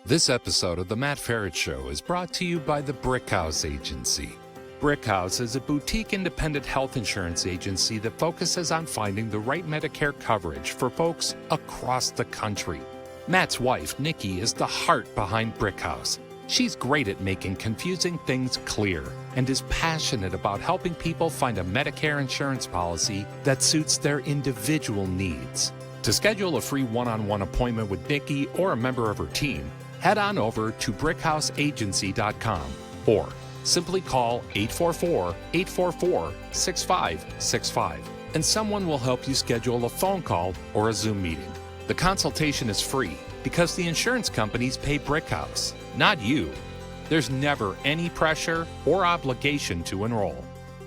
This episode of The Matt Feret Show is brought to you by the Brickhouse Agency. Brickhouse is a boutique independent health insurance agency that focuses on finding the right Medicare coverage for folks across the country. Matt's wife, Nikki, is the heart behind Brickhouse. She's great at making confusing things clear and is passionate about helping people find a Medicare insurance policy that suits their individual needs. To schedule a free one-on-one appointment with Nikki or a member of her team, head on over to brickhouseagency.com or simply call 844-844-6565 and someone will help you schedule a phone call or a Zoom meeting. The consultation is free because the insurance companies pay Brickhouse, not you. There's never any pressure or obligation to enroll.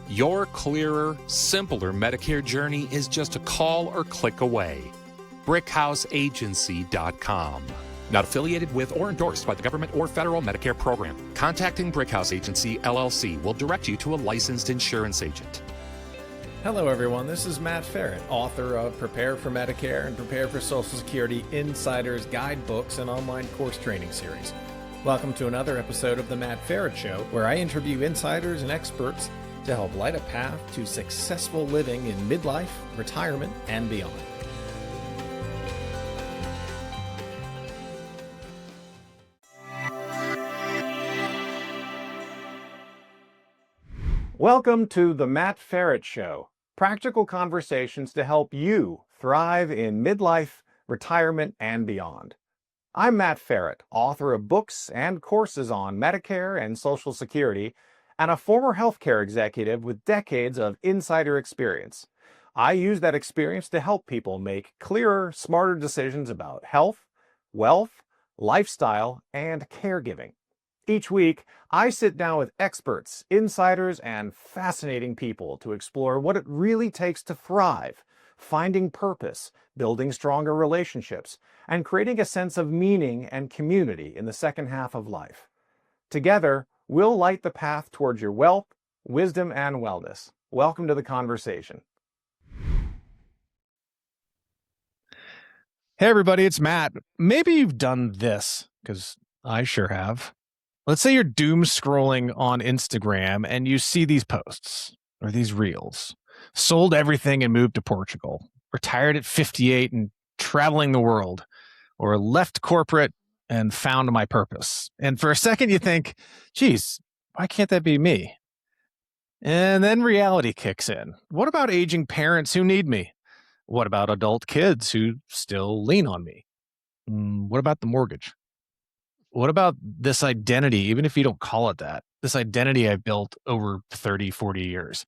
Your clearer, simpler Medicare journey is just a call or click away. brickhouseagency.com. Not affiliated with or endorsed by the government or federal Medicare program. Contacting Brickhouse Agency, LLC will direct you to a licensed insurance agent. Hello, everyone. This is Matt Feret, author of Prepare for Medicare and Prepare for Social Security Insiders Guidebooks and online course training series. Welcome to another episode of The Matt Feret Show, where I interview insiders and experts to help light a path to successful living in midlife, retirement, and beyond. Welcome to The Matt Feret Show, practical conversations to help you thrive in midlife, retirement, and beyond. I'm Matt Feret, author of books and courses on Medicare and Social Security, and a former healthcare executive with decades of insider experience. I use that experience to help people make clearer, smarter decisions about health, wealth, lifestyle, and caregiving. Each week, I sit down with experts, insiders, and fascinating people to explore what it really takes to thrive, finding purpose, building stronger relationships, and creating a sense of meaning and community in the second half of life. Together, we'll light the path towards your wealth, wisdom, and wellness. Welcome to the conversation. Hey, everybody, it's Matt. Maybe you've done this, because I sure have. Let's say you're doom scrolling on Instagram and you see these posts or these reels. Sold everything and moved to Portugal. Retired at 58 and traveling the world. Or left corporate and found my purpose. And for a second you think, geez, why can't that be me? And then reality kicks in. What about aging parents who need me? What about adult kids who still lean on me? What about the mortgage? What about this identity, even if you don't call it that, this identity I've built over 30, 40 years?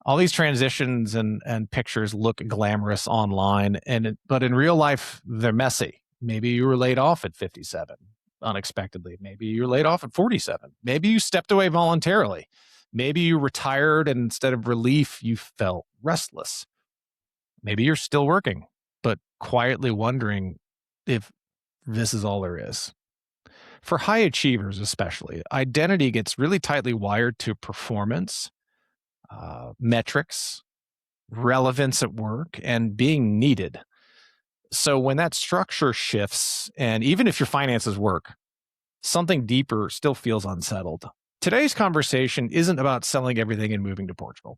All these transitions and pictures look glamorous online, but in real life, they're messy. Maybe you were laid off at 57 unexpectedly. Maybe you were laid off at 47. Maybe you stepped away voluntarily. Maybe you retired and instead of relief, you felt restless. Maybe you're still working, but quietly wondering if this is all there is. For high achievers especially, identity gets really tightly wired to performance, metrics, relevance at work, and being needed. So when that structure shifts, and even if your finances work, something deeper still feels unsettled. Today's conversation isn't about selling everything and moving to Portugal.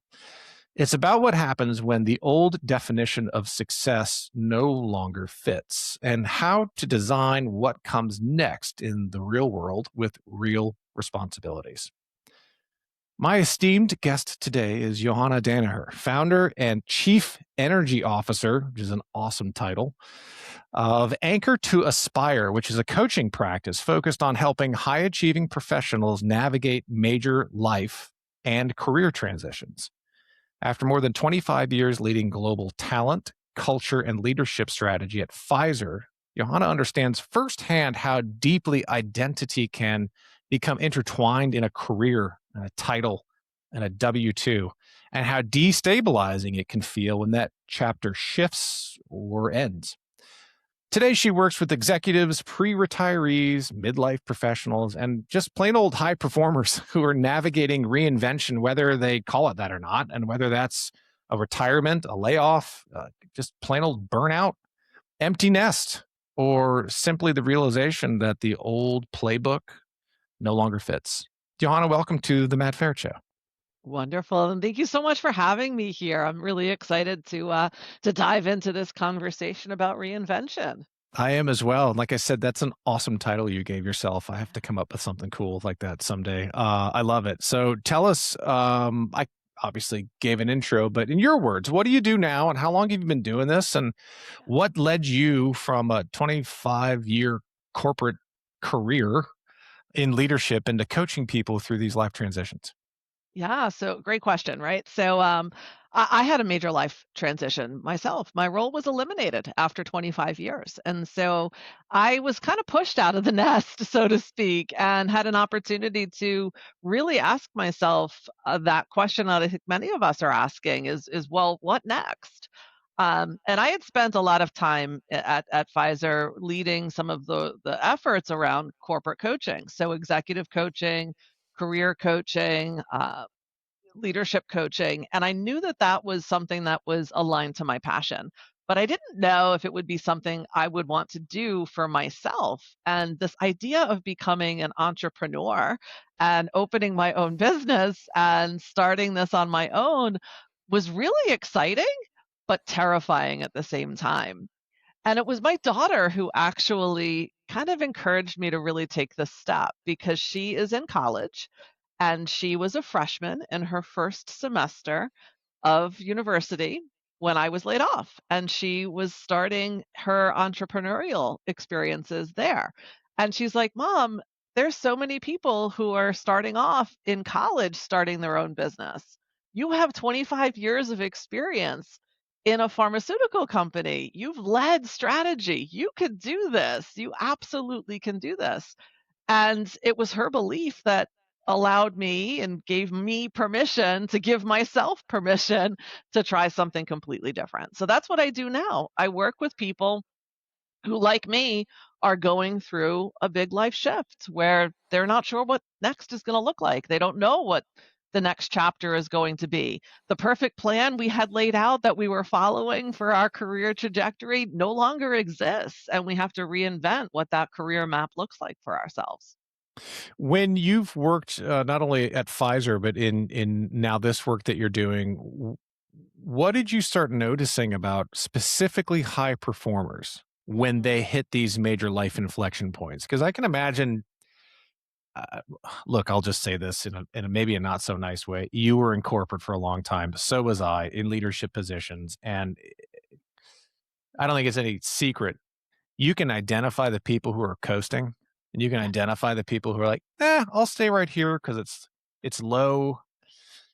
It's about what happens when the old definition of success no longer fits and how to design what comes next in the real world with real responsibilities. My esteemed guest today is Johanna Danaher, founder and chief energy officer, which is an awesome title, of Anchor to Aspire, which is a coaching practice focused on helping high-achieving professionals navigate major life and career transitions. After more than 25 years leading global talent, culture, and leadership strategy at Pfizer, Johanna understands firsthand how deeply identity can become intertwined in a career, and a title, and a W-2, and how destabilizing it can feel when that chapter shifts or ends. Today, she works with executives, pre-retirees, midlife professionals, and just plain old high performers who are navigating reinvention, whether they call it that or not, and whether that's a retirement, a layoff, just plain old burnout, empty nest, or simply the realization that the old playbook no longer fits? Johanna, welcome to the Matt Feret Show. Wonderful, and thank you so much for having me here. I'm really excited to dive into this conversation about reinvention. I am as well. And like I said, that's an awesome title you gave yourself. I have to come up with something cool like that someday. I love it. So tell us, I obviously gave an intro, but in your words, what do you do now and how long have you been doing this? And what led you from a 25-year corporate career in leadership into coaching people through these life transitions? Yeah, so great question, right? I had a major life transition myself. My role was eliminated after 25 years. And so I was kind of pushed out of the nest, so to speak, and had an opportunity to really ask myself that question that I think many of us are asking is well, what next? And I had spent a lot of time at Pfizer leading some of the efforts around corporate coaching. So executive coaching, career coaching, leadership coaching, and I knew that that was something that was aligned to my passion. But I didn't know if it would be something I would want to do for myself. And this idea of becoming an entrepreneur and opening my own business and starting this on my own was really exciting, but terrifying at the same time. And it was my daughter who actually kind of encouraged me to really take this step because she is in college and she was a freshman in her first semester of university when I was laid off. And she was starting her entrepreneurial experiences there. And she's like, Mom, there's so many people who are starting off in college starting their own business. You have 25 years of experience in a pharmaceutical company. You've led strategy. You could do this. You absolutely can do this. And it was her belief that allowed me and gave me permission to give myself permission to try something completely different. So that's what I do now. I work with people who, like me, are going through a big life shift where they're not sure what next is going to look like. They don't know what the next chapter is going to be. The perfect plan we had laid out that we were following for our career trajectory no longer exists, and we have to reinvent what that career map looks like for ourselves. When you've worked not only at Pfizer, but in now this work that you're doing, what did you start noticing about specifically high performers when they hit these major life inflection points? Because I can imagine, uh, look, I'll just say this in a maybe a not so nice way. You were in corporate for a long time. So was I in leadership positions. And I don't think it's any secret. You can identify the people who are coasting and you can Yeah. identify the people who are like, I'll stay right here because it's low.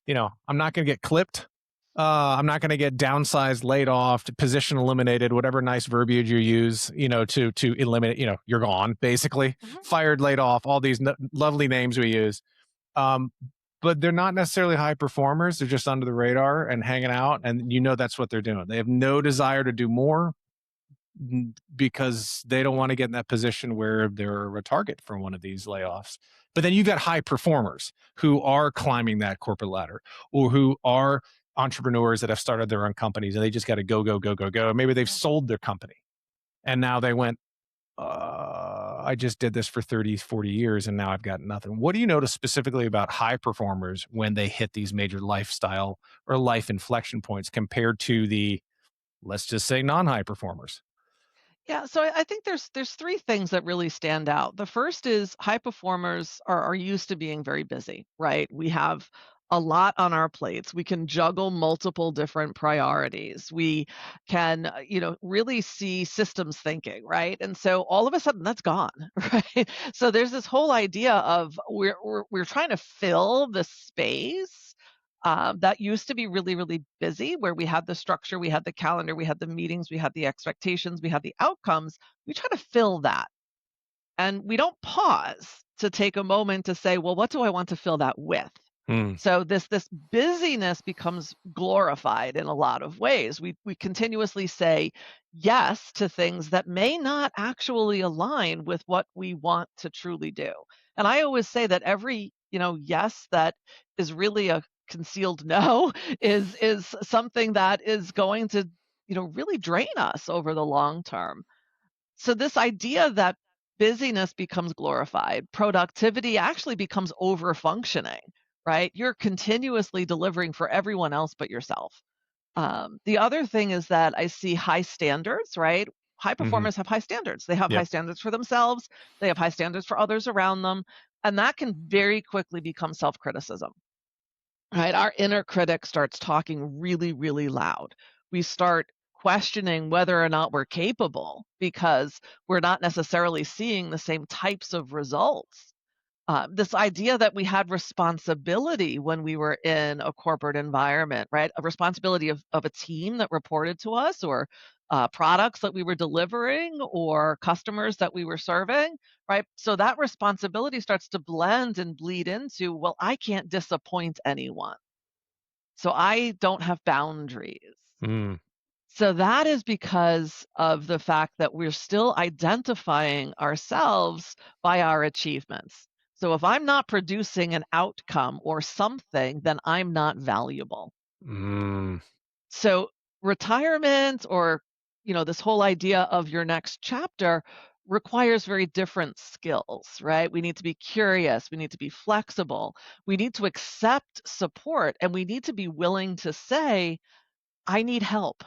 I'm not going to get clipped. I'm not going to get downsized, laid off, position eliminated, whatever nice verbiage you use, to eliminate, you're gone, basically. Mhm. Fired, laid off, all these lovely names we use. Um, but they're not necessarily high performers. They're just under the radar and hanging out. And that's what they're doing. They have no desire to do more because they don't want to get in that position where they're a target for one of these layoffs. But then you've got high performers who are climbing that corporate ladder or who are entrepreneurs that have started their own companies and they just got to go, go, go, go, go. Maybe they've sold their company and now they went, I just did this for 30, 40 years and now I've got nothing. What do you notice specifically about high performers when they hit these major lifestyle or life inflection points compared to the, let's just say, non-high performers? Yeah, so I think there's three things that really stand out. The first is high performers are used to being very busy, right? We have a lot on our plates. We can juggle multiple different priorities. We can, really see systems thinking, right? And so all of a sudden that's gone, right? So there's this whole idea of we're trying to fill the space that used to be really, really busy, where we had the structure, we had the calendar, we had the meetings, we had the expectations, we had the outcomes. We try to fill that. And we don't pause to take a moment to say, well, what do I want to fill that with? Hmm. So this busyness becomes glorified in a lot of ways. We continuously say yes to things that may not actually align with what we want to truly do. And I always say that every, yes that is really a concealed no is something that is going to, really drain us over the long term. So this idea that busyness becomes glorified, productivity actually becomes over functioning, right? You're continuously delivering for everyone else but yourself. The other thing is that I see high standards, right? High Hmm. performers have high standards. They have high Yep. standards for themselves, they have high standards for others around them, and that can very quickly become self criticism, right? Our inner critic starts talking really, really loud. We start questioning whether or not we're capable because we're not necessarily seeing the same types of results. This idea that we had responsibility when we were in a corporate environment, right? A responsibility of a team that reported to us, or products that we were delivering, or customers that we were serving, right? So that responsibility starts to blend and bleed into, well, I can't disappoint anyone. So I don't have boundaries. Mm. So that is because of the fact that we're still identifying ourselves by our achievements. So if I'm not producing an outcome or something, then I'm not valuable. Mm. So retirement, or this whole idea of your next chapter, requires very different skills, right? We need to be curious, we need to be flexible, we need to accept support, and we need to be willing to say, I need help.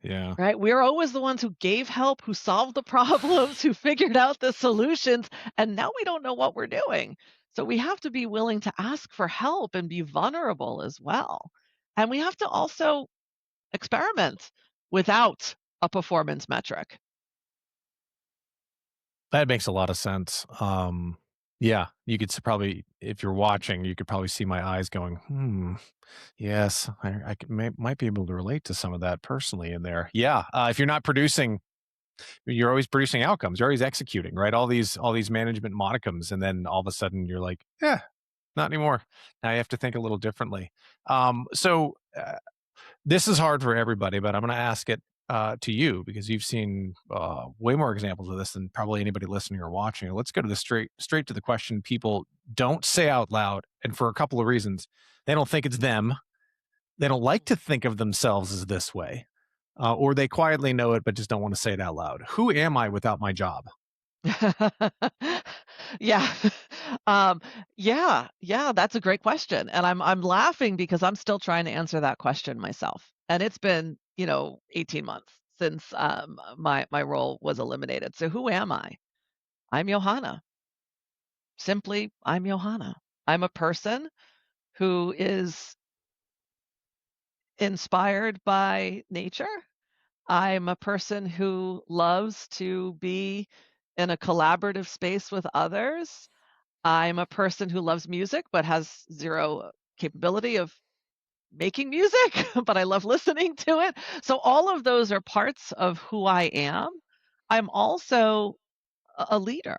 Yeah. Right? We're always the ones who gave help, who solved the problems, who figured out the solutions, and now we don't know what we're doing. So we have to be willing to ask for help and be vulnerable as well. And we have to also experiment without a performance metric. That makes a lot of sense. Yeah, you could probably, if you're watching, you could probably see my eyes going, yes, might be able to relate to some of that personally in there. Yeah, if you're not producing, you're always producing outcomes. You're always executing, right? All these management modicums, and then all of a sudden you're like, yeah, not anymore. Now you have to think a little differently. So this is hard for everybody, but I'm going to ask it to you because you've seen way more examples of this than probably anybody listening or watching. Let's go to the straight to the question people don't say out loud, and for a couple of reasons. They don't think it's them. They don't like to think of themselves as this way, or they quietly know it but just don't want to say it out loud. Who am I without my job? Yeah. Um, yeah, that's a great question. And I'm laughing because I'm still trying to answer that question myself. And it's been, 18 months since my role was eliminated. So who am I? I'm Johanna. Simply, I'm Johanna. I'm a person who is inspired by nature. I'm a person who loves to be in a collaborative space with others. I'm a person who loves music but has zero capability of making music, but I love listening to it. So all of those are parts of who I am. I'm also a leader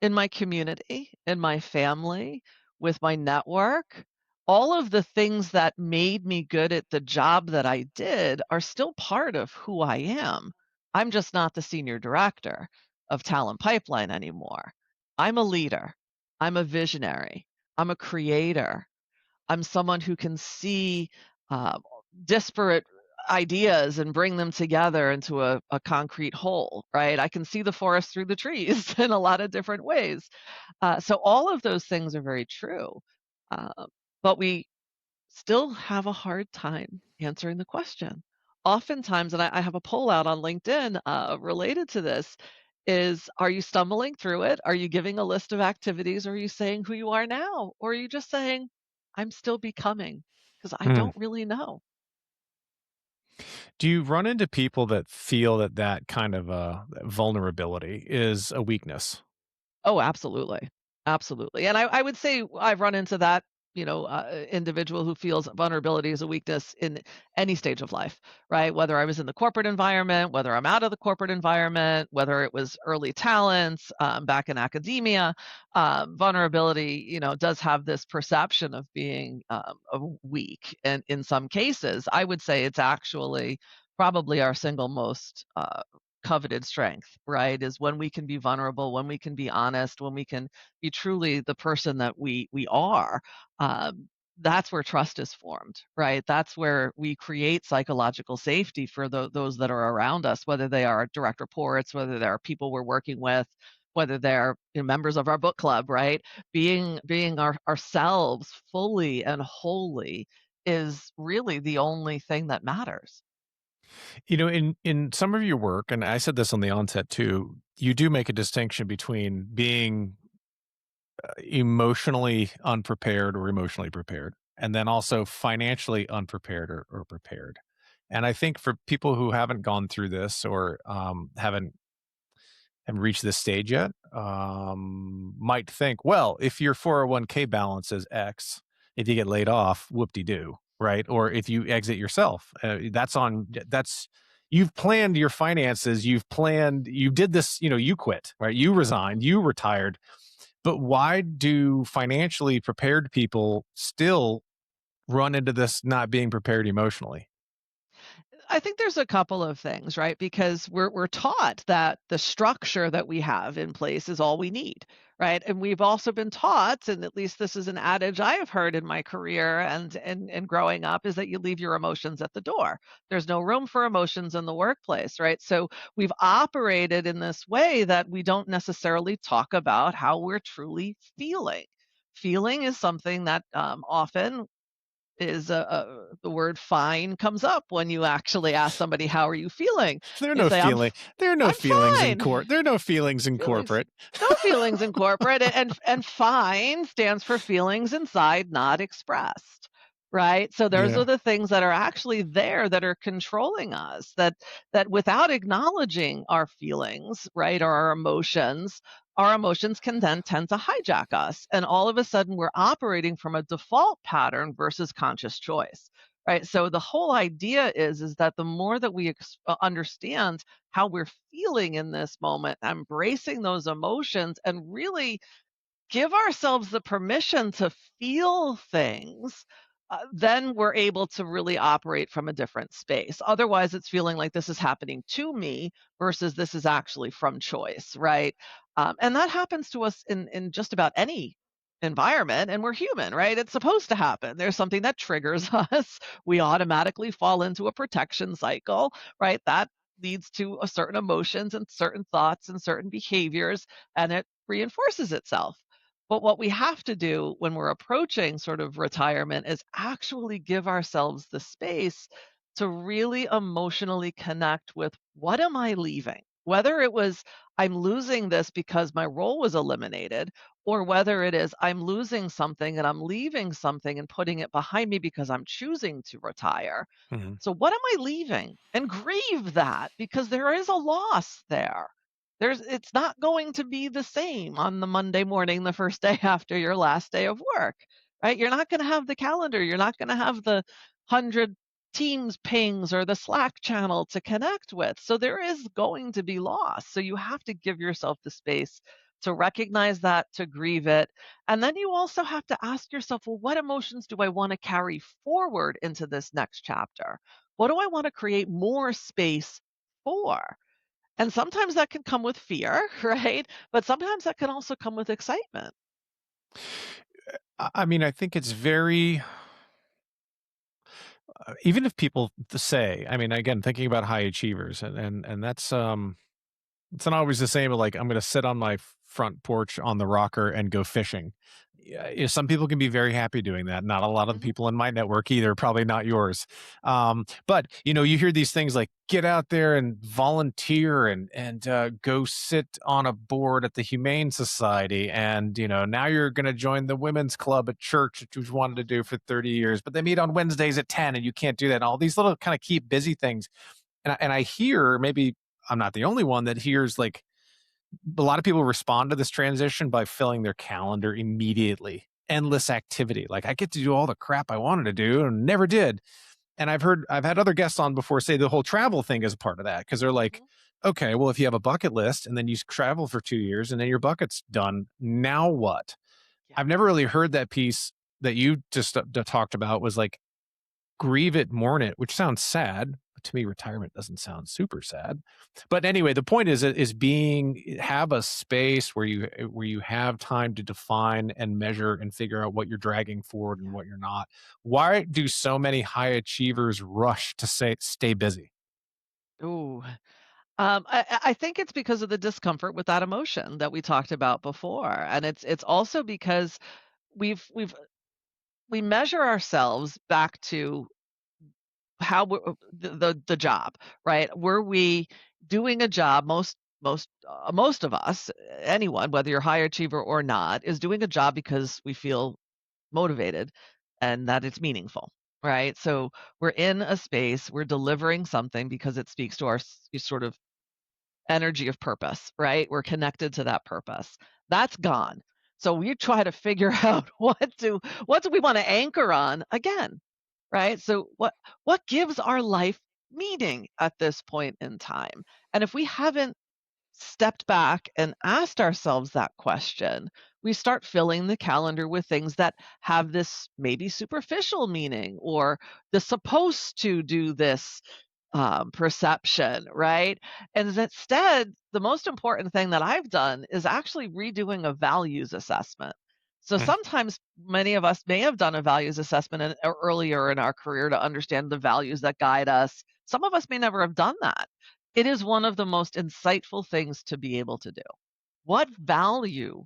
in my community, in my family, with my network. All of the things that made me good at the job that I did are still part of who I am. I'm just not the senior director of Talent Pipeline anymore. I'm a leader. I'm a visionary. I'm a creator. I'm someone who can see uh, disparate ideas and bring them together into a concrete whole, right? I can see the forest through the trees in a lot of different ways. So all of those things are very true. Uh, but we still have a hard time answering the question. Oftentimes, and I have a poll out on LinkedIn related to this, is are you stumbling through it? Are you giving a list of activities? Or are you saying who you are now? Or are you just saying, I'm still becoming? Because I Hmm. don't really know. Do you run into people that feel that kind of vulnerability is a weakness? Oh, absolutely. Absolutely. And I would say I've run into that, individual who feels vulnerability is a weakness in any stage of life, right? Whether I was in the corporate environment, whether I'm out of the corporate environment, whether it was early talents, back in academia, vulnerability, does have this perception of being weak. And in some cases, I would say it's actually probably our single most coveted strength, right? Is when we can be vulnerable, when we can be honest, when we can be truly the person that we are. that's where trust is formed, right? That's where we create psychological safety for those that are around us, whether they are direct reports, whether they are people we're working with, whether they're members of our book club, right? Being ourselves fully and wholly is really the only thing that matters. In some of your work, and I said this on the onset too, you do make a distinction between being emotionally unprepared or emotionally prepared, and then also financially unprepared or prepared. And I think for people who haven't gone through this or haven't reached this stage yet, might think, well, if your 401k balance is X, if you get laid off, whoop-de-doo, right? Or if you exit yourself, you've planned your finances, you did this, you quit, right? You resigned, you retired. But why do financially prepared people still run into this not being prepared emotionally? I think there's a couple of things, right? Because we're taught that the structure that we have in place is all we need, right? And we've also been taught, and at least this is an adage I have heard in my career and growing up, is that you leave your emotions at the door. There's no room for emotions in the workplace, right? So we've operated in this way that we don't necessarily talk about how we're truly feeling. Feeling is something that often is the word fine comes up when you actually ask somebody, "How are you feeling?" There are They no say, feeling. There are no I'm feelings in fine." court. There are no feelings in Feelings, corporate. no feelings in corporate, and fine stands for feelings inside not expressed, right? So those are Yeah. the things that are actually there that are controlling us, that without acknowledging our feelings, right, or our emotions can then tend to hijack us, and all of a sudden we're operating from a default pattern versus conscious choice. Right. So the whole idea is that the more that we understand how we're feeling in this moment, embracing those emotions, and really give ourselves the permission to feel things, then we're able to really operate from a different space. Otherwise, it's feeling like this is happening to me versus this is actually from choice, right? And that happens to us in just about any environment, and we're human, right? It's supposed to happen. There's something that triggers us. We automatically fall into a protection cycle, right? That leads to a certain emotions and certain thoughts and certain behaviors, and it reinforces itself. But what we have to do when we're approaching sort of retirement is actually give ourselves the space to really emotionally connect with, what am I leaving? Whether it was I'm losing this because my role was eliminated, or whether it is I'm losing something and I'm leaving something and putting it behind me because I'm choosing to retire. Mhm. So what am I leaving? And grieve that, because there is a loss there. It's not going to be the same on the Monday morning, the first day after your last day of work, right? You're not going to have the calendar. You're not going to have the 100 Teams pings or the Slack channel to connect with. So there is going to be loss. So you have to give yourself the space to recognize that, to grieve it. And then you also have to ask yourself, well, what emotions do I want to carry forward into this next chapter? What do I want to create more space for? And sometimes that can come with fear, right? But sometimes that can also come with excitement. I mean, I think it's very, even if people say, I mean, again, thinking about high achievers, and that's it's not always the same. But like, I'm going to sit on my front porch on the rocker and go fishing. Yeah, some people can be very happy doing that. Not a lot of the Mhm. people in my network either. Probably not yours. But you hear these things like get out there and volunteer and go sit on a board at the Humane Society, and now you're going to join the women's club at church that you've wanted to do for 30 years. But they meet on Wednesdays at 10, and you can't do that. And all these little kind of keep busy things. And I hear, maybe I'm not the only one that hears, like, a lot of people respond to this transition by filling their calendar immediately. Endless activity. Like, I get to do all the crap I wanted to do and never did. And I've had other guests on before say the whole travel thing is a part of that, because they're like, Mhm. okay, well, if you have a bucket list and then you travel for 2 years and then your bucket's done, now what? Yeah. I've never really heard that piece that you just talked about, was like, grieve it, mourn it, which sounds sad. to me, retirement doesn't sound super sad. But anyway, the point is have a space where you have time to define and measure and figure out what you're dragging forward and what you're not. Why do so many high achievers rush to stay busy? Ooh. I think it's because of the discomfort with that emotion that we talked about before, and it's also because we've we've we measure ourselves back to how the job, right? Were we doing a job? Most of us, anyone, whether you're a high achiever or not, is doing a job because we feel motivated and that it's meaningful, right? So we're in a space, we're delivering something because it speaks to our sort of energy of purpose, right? We're connected to that purpose. That's gone. So we try to figure out what do we want to anchor on again, right? So what gives our life meaning at this point in time? And if we haven't stepped back and asked ourselves that question, we start filling the calendar with things that have this maybe superficial meaning or the supposed to do this perception, right? And instead, the most important thing that I've done is actually redoing a values assessment. So Mm. sometimes many of us may have done a values assessment earlier in our career to understand the values that guide us. Some of us may never have done that. It is one of the most insightful things to be able to do. What value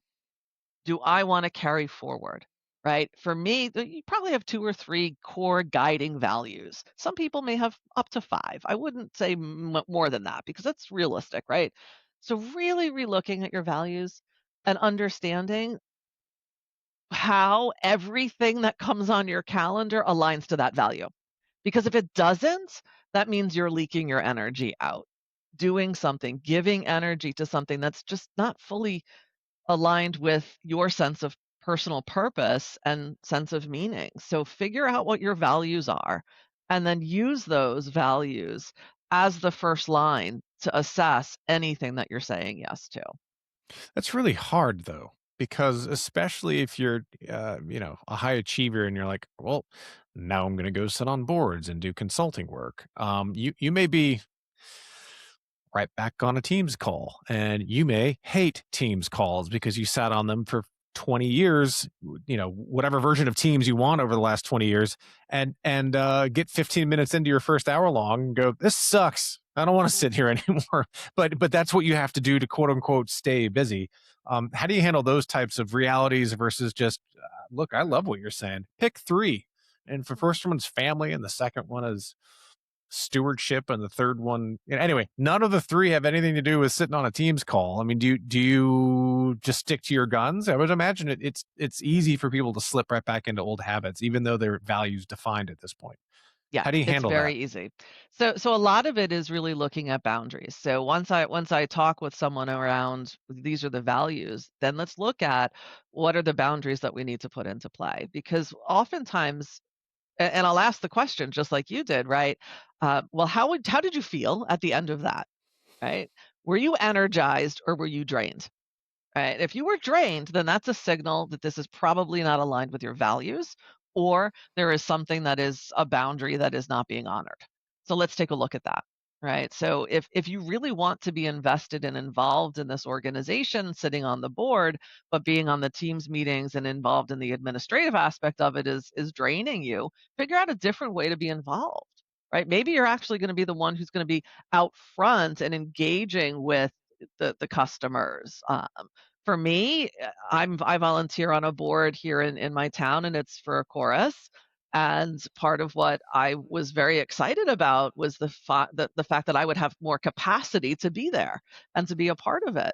do I want to carry forward? Right? For me, you probably have 2 or 3 core guiding values. Some people may have up to 5. I wouldn't say more than that because that's realistic, right? So really relooking at your values and understanding how everything that comes on your calendar aligns to that value. Because if it doesn't, that means you're leaking your energy out. Doing something, giving energy to something that's just not fully aligned with your sense of personal purpose and sense of meaning. So figure out what your values are and then use those values as the first line to assess anything that you're saying yes to. That's really hard though, because especially if you're, a high achiever and you're like, well, now I'm going to go sit on boards and do consulting work. You may be right back on a Teams call, and you may hate Teams calls because you sat on them for 20 years, whatever version of Teams you want over the last 20 years, and get 15 minutes into your first hour long and go, this sucks. I don't want to sit here anymore. But that's what you have to do to quote unquote stay busy. How do you handle those types of realities versus just look? I love what you're saying. Pick three, and for first one's family, and the second one is stewardship, and the third one, anyway, none of the three have anything to do with sitting on a Teams call. I mean, do you just stick to your guns? I would imagine it's easy for people to slip right back into old habits, even though their values defined at this point. Yeah, How do you it's handle very that? easy. So a lot of it is really looking at boundaries. So once I talk with someone around these are the values, then let's look at what are the boundaries that we need to put into play. Because oftentimes, and I'll ask the question just like you did, right? Well, how did you feel at the end of that, right? Were you energized or were you drained? Right? If you were drained, then that's a signal that this is probably not aligned with your values, or there is something that is a boundary that is not being honored. So let's take a look at that. Right. So if you really want to be invested and involved in this organization, sitting on the board, but being on the teams meetings and involved in the administrative aspect of it is draining you, figure out a different way to be involved. Right. Maybe you're actually going to be the one who's going to be out front and engaging with the customers. For me, I volunteer on a board here in my town, and it's for a chorus. And part of what I was very excited about was the fact that I would have more capacity to be there and to be a part of it.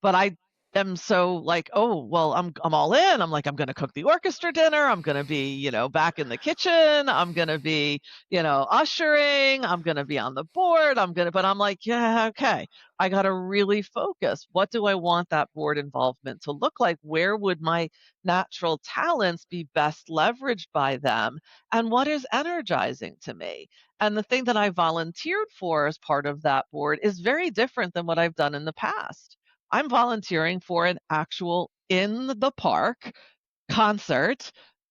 But I am so like, "Oh, well, I'm all in." I'm like, "I'm gonna cook the orchestra dinner. I'm gonna be, back in the kitchen. I'm gonna be, ushering. I'm gonna be on the board. But I'm like, "Yeah, okay. I gotta really focus. What do I want that board involvement to look like? Where would my natural talents be best leveraged by them? And what is energizing to me?" And the thing that I volunteered for as part of that board is very different than what I've done in the past. I'm volunteering for an actual in the park concert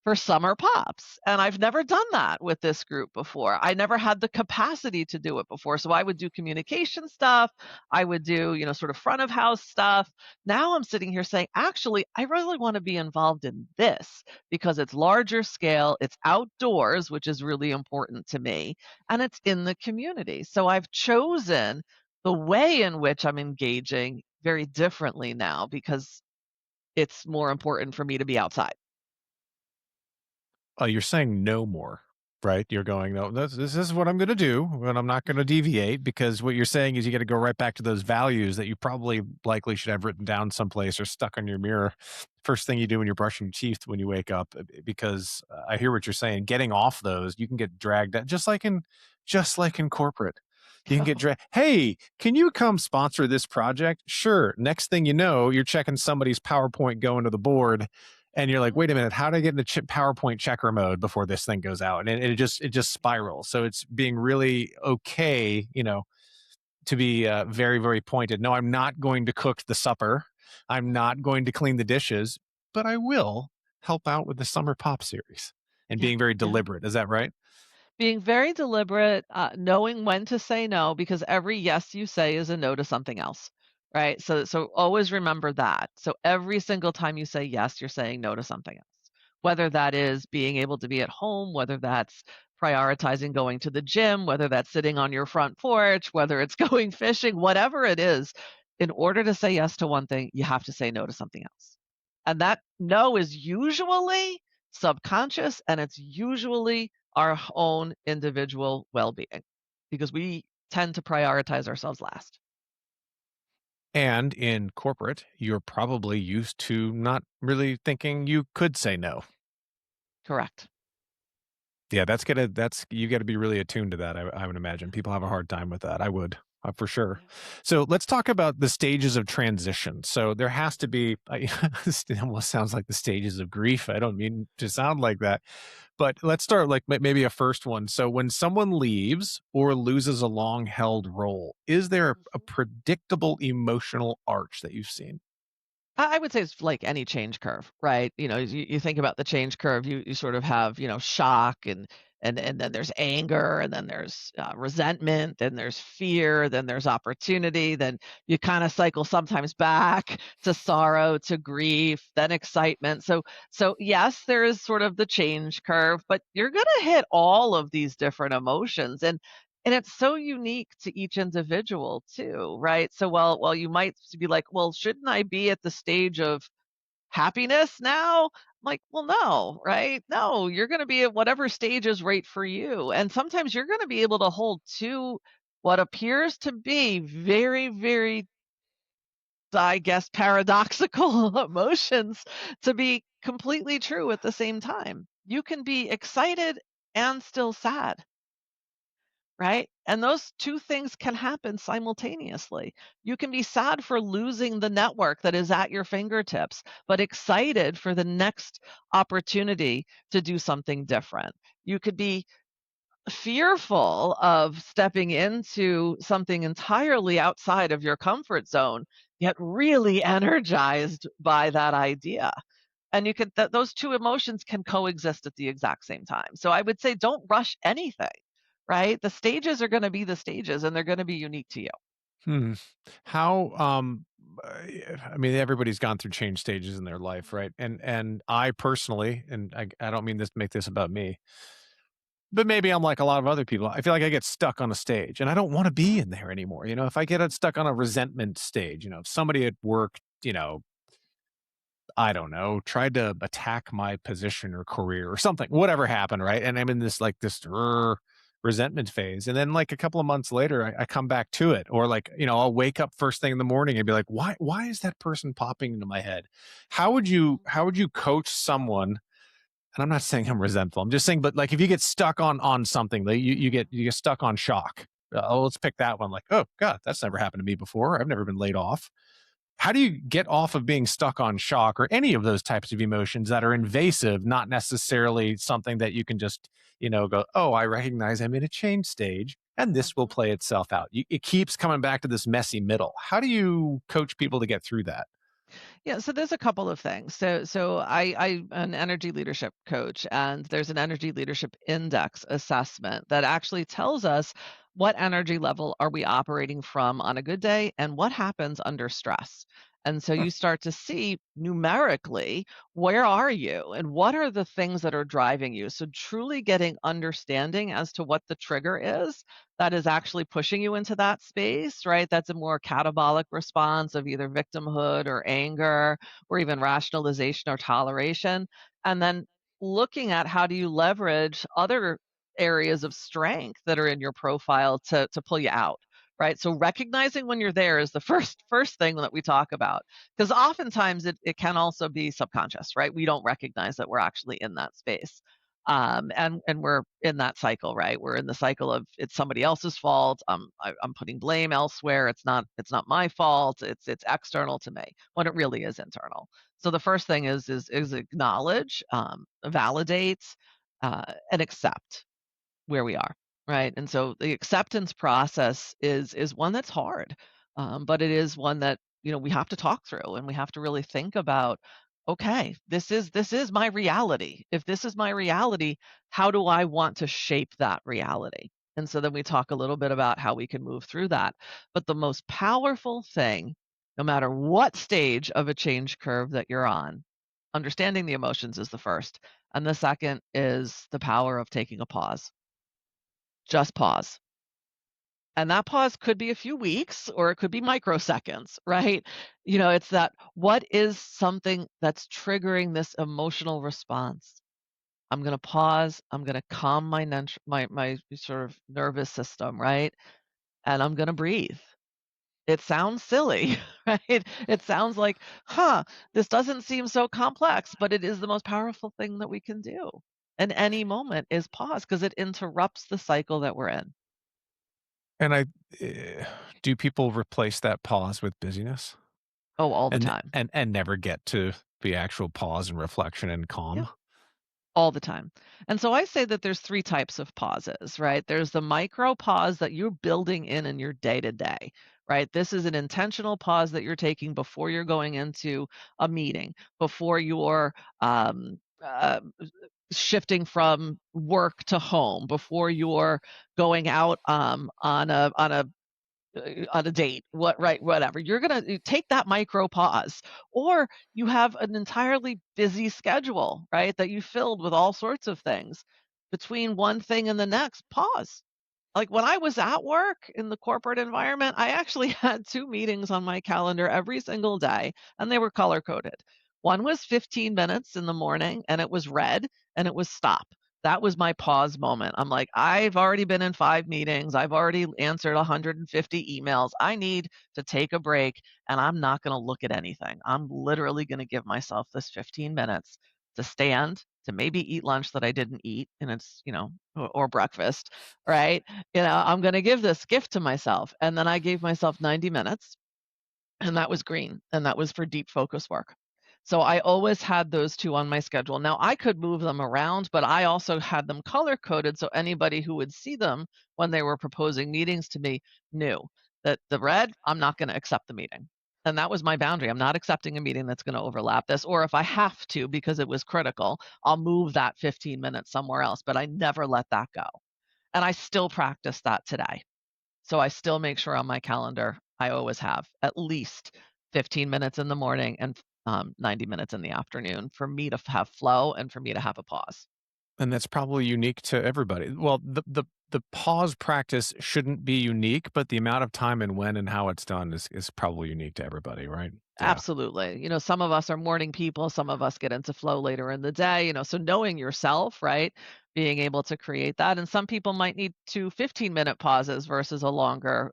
for summer pops. And I've never done that with this group before. I never had the capacity to do it before. So I would do communication stuff. I would do, sort of front of house stuff. Now I'm sitting here saying, actually, I really want to be involved in this because it's larger scale, it's outdoors, which is really important to me, and it's in the community. So I've chosen the way in which I'm engaging very differently now because it's more important for me to be outside. You're saying no more, right? You're going, no, this is what I'm going to do, and I'm not going to deviate, because what you're saying is you got to go right back to those values that you probably likely should have written down someplace or stuck on your mirror first thing you do when you're brushing your teeth when you wake up. Because I hear what you're saying. Getting off those, you can get dragged out, just like in corporate. You can get dragged. Hey, can you come sponsor this project? Sure. Next thing you know, you're checking somebody's PowerPoint going to the board. And you're like, wait a minute, how do I get into PowerPoint checker mode before this thing goes out? And it just spirals. So it's being really okay, to be very, very pointed. No, I'm not going to cook the supper. I'm not going to clean the dishes, but I will help out with the summer pop series, and Yeah, being very yeah. deliberate. Is that right? Being very deliberate, knowing when to say no, because every yes you say is a no to something else, right? So always remember that. So every single time you say yes, you're saying no to something else. Whether that is being able to be at home, whether that's prioritizing going to the gym, whether that's sitting on your front porch, whether it's going fishing, whatever it is, in order to say yes to one thing, you have to say no to something else. And that no is usually subconscious, and it's usually our own individual well-being, because we tend to prioritize ourselves last. And in corporate, you're probably used to not really thinking you could say no. Correct. Yeah, you got to be really attuned to that. I would imagine people have a hard time with that. I would, for sure. Yeah. So let's talk about the stages of transition. So there has to be, it almost sounds like the stages of grief. I don't mean to sound like that, but let's start like maybe a first one. So when someone leaves or loses a long held role, is there a Mhm. predictable emotional arch that you've seen? I would say it's like any change curve, right? You think about the change curve, you sort of have, shock and then there's anger, and then there's resentment, then there's fear, then there's opportunity, then you kind of cycle sometimes back to sorrow, to grief, then excitement. So yes, there is sort of the change curve, but you're going to hit all of these different emotions, and it's so unique to each individual too, right? So while you might be like, well, shouldn't I be at the stage of happiness now? I'm like, well, no, right? No, you're going to be at whatever stage is right for you. And sometimes you're going to be able to hold two what appears to be very, very, I guess, paradoxical emotions to be completely true at the same time. You can be excited and still sad, right? And those two things can happen simultaneously. You can be sad for losing the network that is at your fingertips, but excited for the next opportunity to do something different. You could be fearful of stepping into something entirely outside of your comfort zone, yet really energized by that idea. And those two emotions can coexist at the exact same time. So I would say don't rush anything, right? The stages are going to be the stages, and they're going to be unique to you. Hmm. How I mean, everybody's gone through change stages in their life, right? And I personally, and I don't mean this make this about me, but maybe I'm like a lot of other people. I feel like I get stuck on a stage and I don't want to be in there anymore. If I get stuck on a resentment stage, if somebody at work, I don't know, tried to attack my position or career or something, whatever happened, right? And I'm in this resentment phase. And then like a couple of months later, I come back to it. Or like, I'll wake up first thing in the morning and be like, why is that person popping into my head? How would you coach someone? And I'm not saying I'm resentful. I'm just saying, but like if you get stuck on something, like you get stuck on shock. Let's pick that one. Like, oh God, that's never happened to me before. I've never been laid off. How do you get off of being stuck on shock or any of those types of emotions that are invasive, not necessarily something that you can just, go, oh, I recognize I'm in a change stage and this will Mhm. play itself out. It keeps coming back to this messy middle. How do you coach people to get through that? Yeah, so there's a couple of things. So I'm an energy leadership coach, and there's an energy leadership index assessment that actually tells us what energy level are we operating from on a good day and what happens under stress. And so Huh. you start to see numerically where are you and what are the things that are driving you. So truly getting understanding as to what the trigger is that is actually pushing you into that space, right? That's a more catabolic response of either victimhood or anger or even rationalization or toleration. And then looking at how do you leverage other areas of strength that are in your profile to pull you out. Right. So recognizing when you're there is the first thing that we talk about. Because oftentimes it can also be subconscious, right? We don't recognize that we're actually in that space. And we're in that cycle, right? We're in the cycle of it's somebody else's fault. I'm putting blame elsewhere. It's not my fault. It's external to me when it really is internal. So the first thing is acknowledge, validate, and accept where we are, right? And so the acceptance process is one that's hard, but it is one that we have to talk through, and we have to really think about. Okay, this is my reality. If this is my reality, how do I want to shape that reality? And so then we talk a little bit about how we can move through that. But the most powerful thing, no matter what stage of a change curve that you're on, understanding the emotions is the first. And the second is the power of taking a pause. Just pause. And that pause could be a few weeks or it could be microseconds, right? It's that what is something that's triggering this emotional response? I'm going to pause. I'm going to calm my sort of nervous system, right? And I'm going to breathe. It sounds silly, right? It sounds like, this doesn't seem so complex, but it is the most powerful thing that we can do. And any moment is pause because it interrupts the cycle that we're in. And eh, do people replace that pause with busyness Oh, all the and time. and never get to the actual pause and reflection and Yeah, calm? all the time. And so I say that there's 3 types of pauses, right? There's the micro pause that you're building in your day to day, right? This is an intentional pause that you're taking before you're going into a meeting, before you're shifting from work to home, before you're going out on a date, whatever. You're gonna take that micro pause, or you have an entirely busy schedule, right? That you filled with all sorts of things. Between one thing and the next, pause. Like when I was at work in the corporate environment, I actually had 2 meetings on my calendar every single day, and they were color coded. One was 15 minutes in the morning, and it was red, and it was stop. That was my pause moment. I'm like, I've already been in 5 meetings. I've already answered 150 emails. I need to take a break, and I'm not going to look at anything. I'm literally going to give myself this 15 minutes to stand, to maybe eat lunch that I didn't eat, and or breakfast, right? I'm going to give this gift to myself. And then I gave myself 90 minutes, and that was green, and that was for deep focus work. So I always had those 2 on my schedule. Now I could move them around, but I also had them color coded so anybody who would see them when they were proposing meetings to me knew that the red, I'm not going to accept the meeting. And that was my boundary. I'm not accepting a meeting that's going to overlap this. Or if I have to, because it was critical, I'll move that 15 minutes somewhere else. But I never let that go. And I still practice that today. So I still make sure on my calendar, I always have at least 15 minutes in the morning and 90 minutes in the afternoon for me to have flow and for me to have a pause. And that's probably unique to everybody. Well, the pause practice shouldn't be unique, but the amount of time and when and how it's done is probably unique to everybody, right? Yeah. Absolutely. Some of us are morning people, some of us get into flow later in the day, so knowing yourself, right? Being able to create that. And some people might need 2 15-minute pauses versus a longer,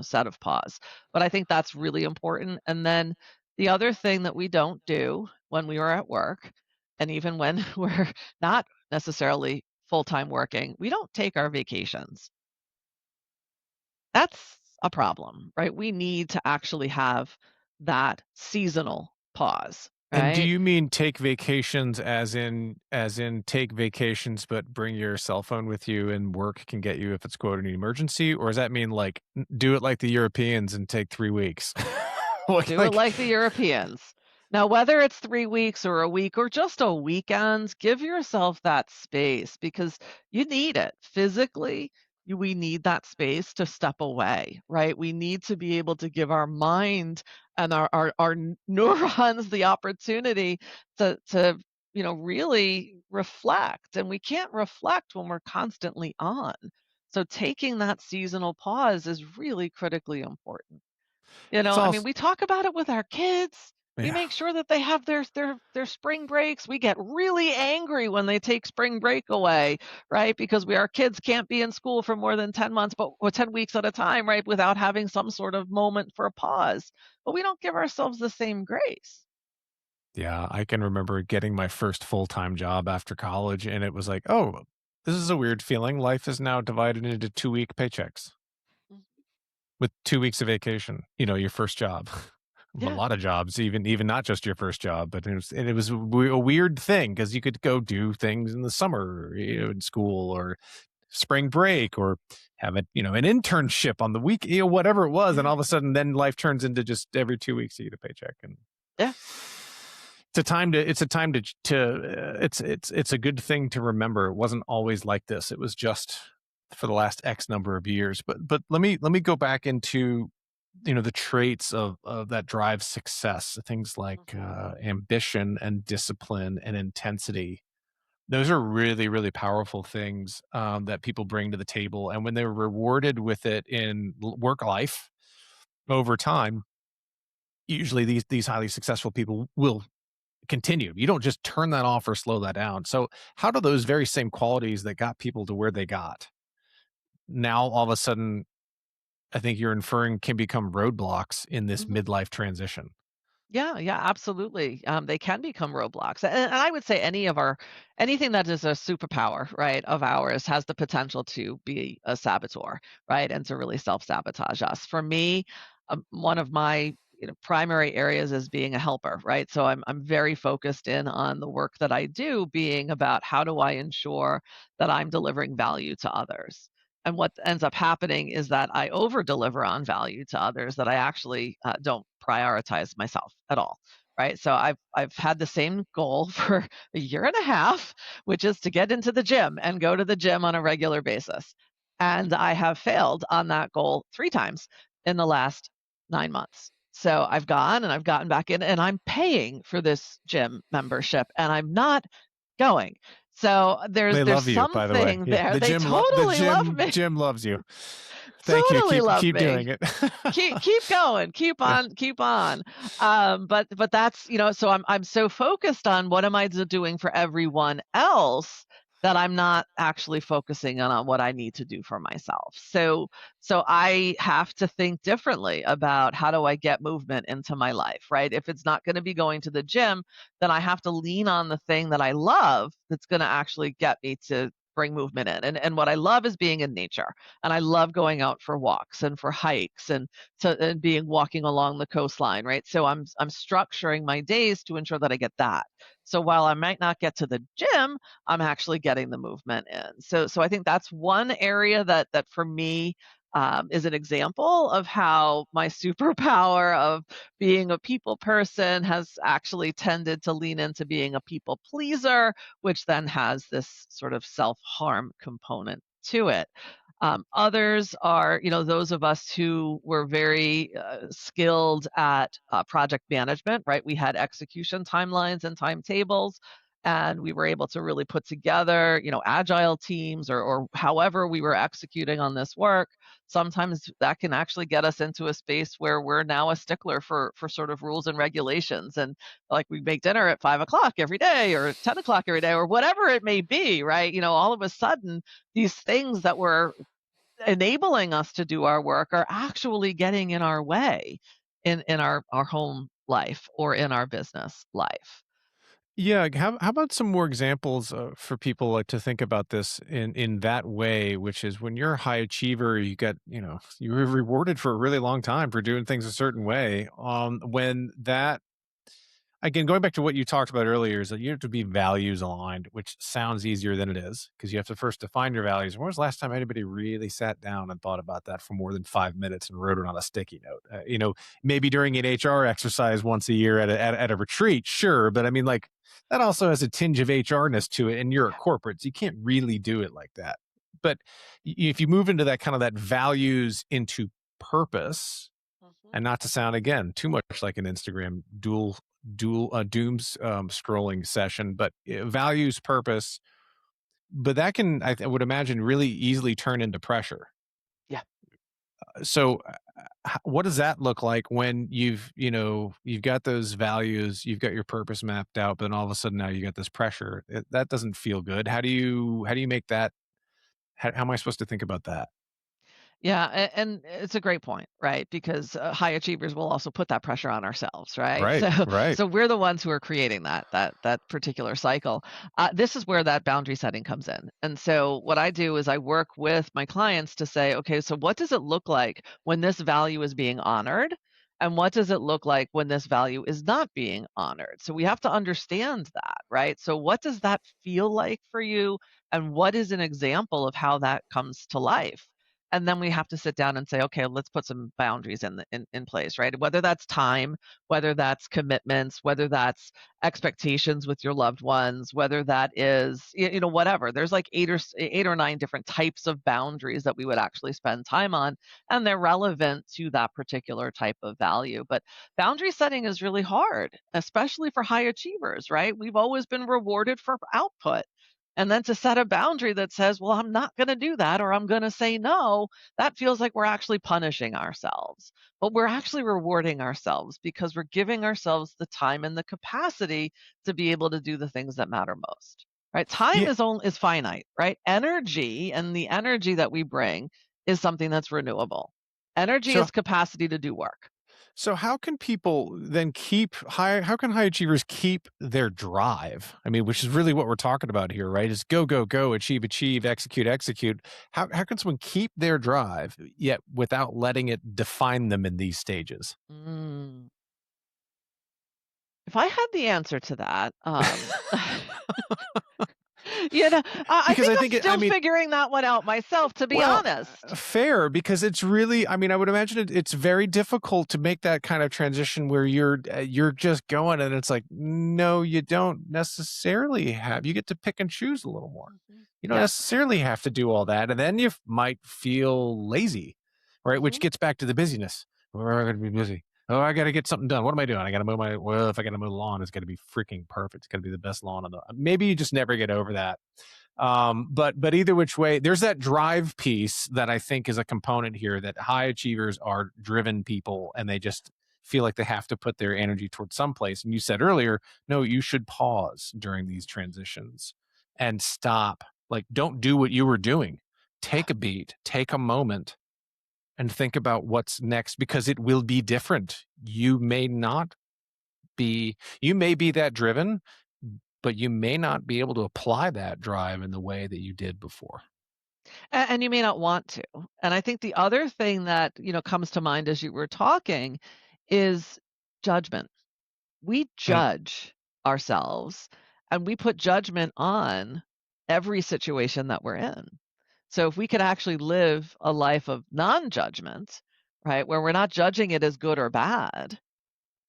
set of pause. But I think that's really important. And then the other thing that we don't do when we are at work, and even when we're not necessarily full-time working, we don't take our vacations. That's a problem, right? We need to actually have that seasonal pause, And do right? you mean take vacations as in take vacations, but bring your cell phone with you and work can get you if it's quote an emergency? Or does that mean like do it like the Europeans and take 3 weeks? Do it like the Europeans. Now, whether it's 3 weeks or a week or just a weekend, give yourself that space because you need it physically. We need that space to step away, right? We need to be able to give our mind and our neurons the opportunity to really reflect. And we can't reflect when we're constantly on. So taking that seasonal pause is really critically important. It's I mean, also, we talk about it with our kids. We yeah. make sure that they have their spring breaks. We get really angry when they take spring break away, right? Because our kids can't be in school for more than 10 months, or 10 weeks at a time, right? Without having some sort of moment for a pause. But we don't give ourselves the same grace. Yeah, I can remember getting my first full-time job after college, and it was like, oh, this is a weird feeling. Life is now divided into 2-week paychecks Mm. with 2 weeks of vacation. Your first job. A Yeah. lot of jobs, even not just your first job, but it was a weird thing because you could go do things in the summer, in school or spring break, or have an internship on the week, whatever it was, and Yeah. all of a sudden, then life turns into just every 2 weeks you get a paycheck, and Yeah. it's a good thing to remember. It wasn't always like this. It was just for the last X number of years. But let me go back into the traits of that drive success, things like Mhm. ambition and discipline and intensity. Those are really, really powerful things that people bring to the table, and when they're rewarded with it in work life over time, usually these highly successful people will continue. You don't just turn that off or slow that down. So how do those very same qualities that got people to where they got now all of a sudden, I think you're inferring, can become roadblocks in this Mhm. midlife transition? Yeah, yeah, absolutely. They can become roadblocks, and I would say anything that is a superpower, right, of ours has the potential to be a saboteur, right, and to really self-sabotage us. For me, one of my primary areas is being a helper, right? So I'm very focused in on the work that I do, being about how do I ensure that I'm delivering value to others. And what ends up happening is that I over deliver on value to others that I actually don't prioritize myself at all. Right. So I've had the same goal for a year and a half, which is to get into the gym and go to the gym on a regular basis. And I have failed on that goal 3 times in the last 9 months. So I've gone and I've gotten back in and I'm paying for this gym membership and I'm not going. So there's They there's love you, by the way. something Yeah, there. the They gym, the totally love gym, me. gym loves you. Thank you. Totally Keep love keep doing me. it. Keep going, Yeah. keep on. But that's so I'm so focused on what am I doing for everyone else that I'm not actually focusing on what I need to do for myself. So I have to think differently about how do I get movement into my life, right? If it's not going to be going to the gym, then I have to lean on the thing that I love that's going to actually get me to bring movement in. And what I love is being in nature. And I love going out for walks and for hikes and being walking along the coastline, right? So I'm structuring my days to ensure that I get that. So while I might not get to the gym, I'm actually getting the movement in. So I think that's one area that for me is an example of how my superpower of being a people person has actually tended to lean into being a people pleaser, which then has this sort of self harm component to it. Others are, those of us who were very skilled at project management, right? We had execution timelines and timetables, and we were able to really put together, agile teams or however we were executing on this work. Sometimes that can actually get us into a space where we're now a stickler for sort of rules and regulations. And like we make dinner at 5 o'clock every day or 10 o'clock every day or whatever it may be, right? All of a sudden, these things that were enabling us to do our work are actually getting in our way in our home life or in our business life. Yeah. How about some more examples for people like to think about this in that way, which is when you're a high achiever, you were rewarded for a really long time for doing things a certain way. When that again, going back to what you talked about earlier, is that you have to be values aligned, which sounds easier than it is because you have to first define your values. When was the last time anybody really sat down and thought about that for more than 5 minutes and wrote it on a sticky note? Maybe during an HR exercise once a year at a retreat, sure. But I mean, like, that also has a tinge of HRness to it, and you're a corporate, so you can't really do it like that. But if you move into that kind of that values into purpose, and not to sound again too much like an Instagram dooms scrolling session, but values, purpose, but that can, I would imagine, really easily turn into pressure. Yeah. So what does that look like when you've got those values, you've got your purpose mapped out, but then all of a sudden now you got this pressure? That doesn't feel good. How do you make that? How am I supposed to think about that? Yeah, and it's a great point, right? Because high achievers will also put that pressure on ourselves, right? Right, So, right. so we're the ones who are creating that particular cycle. This is where that boundary setting comes in. And so, what I do is I work with my clients to say, okay, so what does it look like when this value is being honored? And what does it look like when this value is not being honored? So we have to understand that, right? So what does that feel like for you? And what is an example of how that comes to life? And then we have to sit down and say, okay, let's put some boundaries in place, right? Whether that's time, whether that's commitments, whether that's expectations with your loved ones, whether that is whatever. There's like eight or nine different types of boundaries that we would actually spend time on, and they're relevant to that particular type of value. But boundary setting is really hard, especially for high achievers, right? We've always been rewarded for output. And then to set a boundary that says, well, I'm not going to do that, or I'm going to say no, that feels like we're actually punishing ourselves. But we're actually rewarding ourselves because we're giving ourselves the time and the capacity to be able to do the things that matter most. Right? Time Yeah. is finite, right? Energy and the energy that we bring is something that's renewable. Energy So is capacity to do work. So how can people then how can high achievers keep their drive? I mean, which is really what we're talking about here, right? Is go, go, go, achieve, execute, execute. How can someone keep their drive yet without letting it define them in these stages? Mm. If I had the answer to that, I Because think I I'm think still figuring that one out myself, to be well, honest. fair, because it's really, I mean, I would imagine it's very difficult to make that kind of transition where you're just going and it's like, no, you don't necessarily have, you get to pick and choose a little more. Mhm. You don't Yeah. necessarily have to do all that. And then you might feel lazy, right? Which Mhm. gets back to the busyness. We're going to be busy. Oh, I got to get something done. What am I doing? I got to well, if I got to mow the lawn, it's got to be freaking perfect. It's got to be the best lawn on maybe you just never get over that. But either which way, there's that drive piece that I think is a component here, that high achievers are driven people and they just feel like they have to put their energy towards someplace. And you said earlier, no, you should pause during these transitions and stop. Like, don't do what you were doing. Take a beat, take a moment and think about what's next, because it will be different. You may be that driven, but you may not be able to apply that drive in the way that you did before. And you may not want to. And I think the other thing that, comes to mind as you were talking is judgment. We And judge ourselves and we put judgment on every situation that we're in. So if we could actually live a life of non-judgment, right, where we're not judging it as good or bad,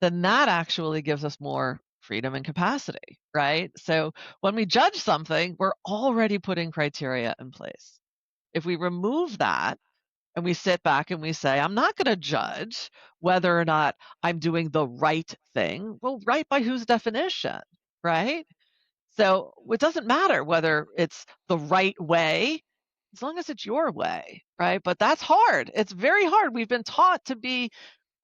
then that actually gives us more freedom and capacity, right? So when we judge something, we're already putting criteria in place. If we remove that and we sit back and we say, I'm not going to judge whether or not I'm doing the right thing. Well, right by whose definition, right? So it doesn't matter whether it's the right way, as long as it's your way, right? But that's hard. It's very hard. We've been taught to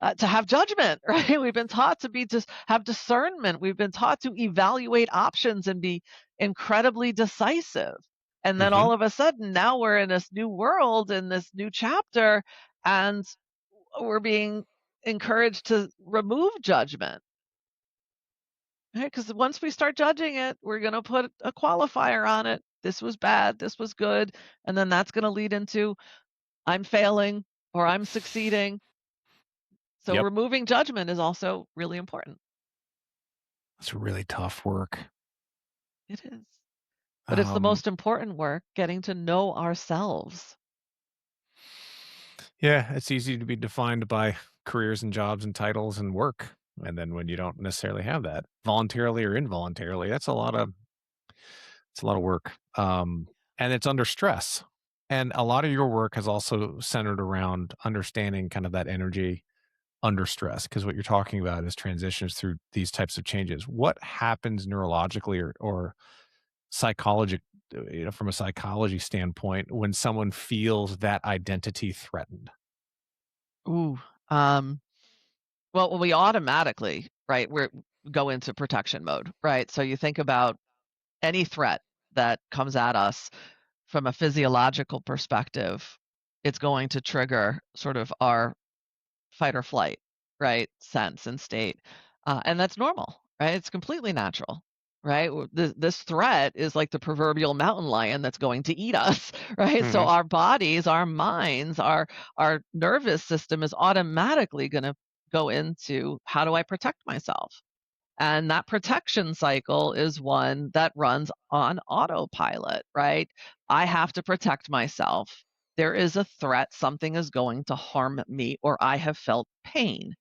have judgment, right? We've been taught to just have discernment. We've been taught to evaluate options and be incredibly decisive. And then mhm. all of a sudden, now we're in this new world, in this new chapter, and we're being encouraged to remove judgment. Right? Because once we start judging it, we're going to put a qualifier on it. This was bad. This was good. And then that's going to lead into I'm failing or I'm succeeding. So Yep. removing judgment is also really important. It's really tough work. It is. But it's the Um, most important work, getting to know ourselves. yeah, it's easy to be defined by careers and jobs and titles and work. And then when you don't necessarily have that, voluntarily or involuntarily, it's a lot of work. And it's under stress. And a lot of your work has also centered around understanding kind of that energy under stress, because what you're talking about is transitions through these types of changes. What happens neurologically or psychology, from a psychology standpoint, when someone feels that identity threatened? Ooh. Um, well, we automatically, right, we go into protection mode, right? So you think about any threat that comes at us from a physiological perspective, it's going to trigger sort of our fight or flight, right, sense and state. And that's normal, right? It's completely natural, right? This threat is like the proverbial mountain lion that's going to eat us, right? So Mhm. our bodies, our minds, our nervous system is automatically going to go into, how do I protect myself? And that protection cycle is one that runs on autopilot, right? I have to protect myself. There is a threat, something is going to harm me, or I have felt pain.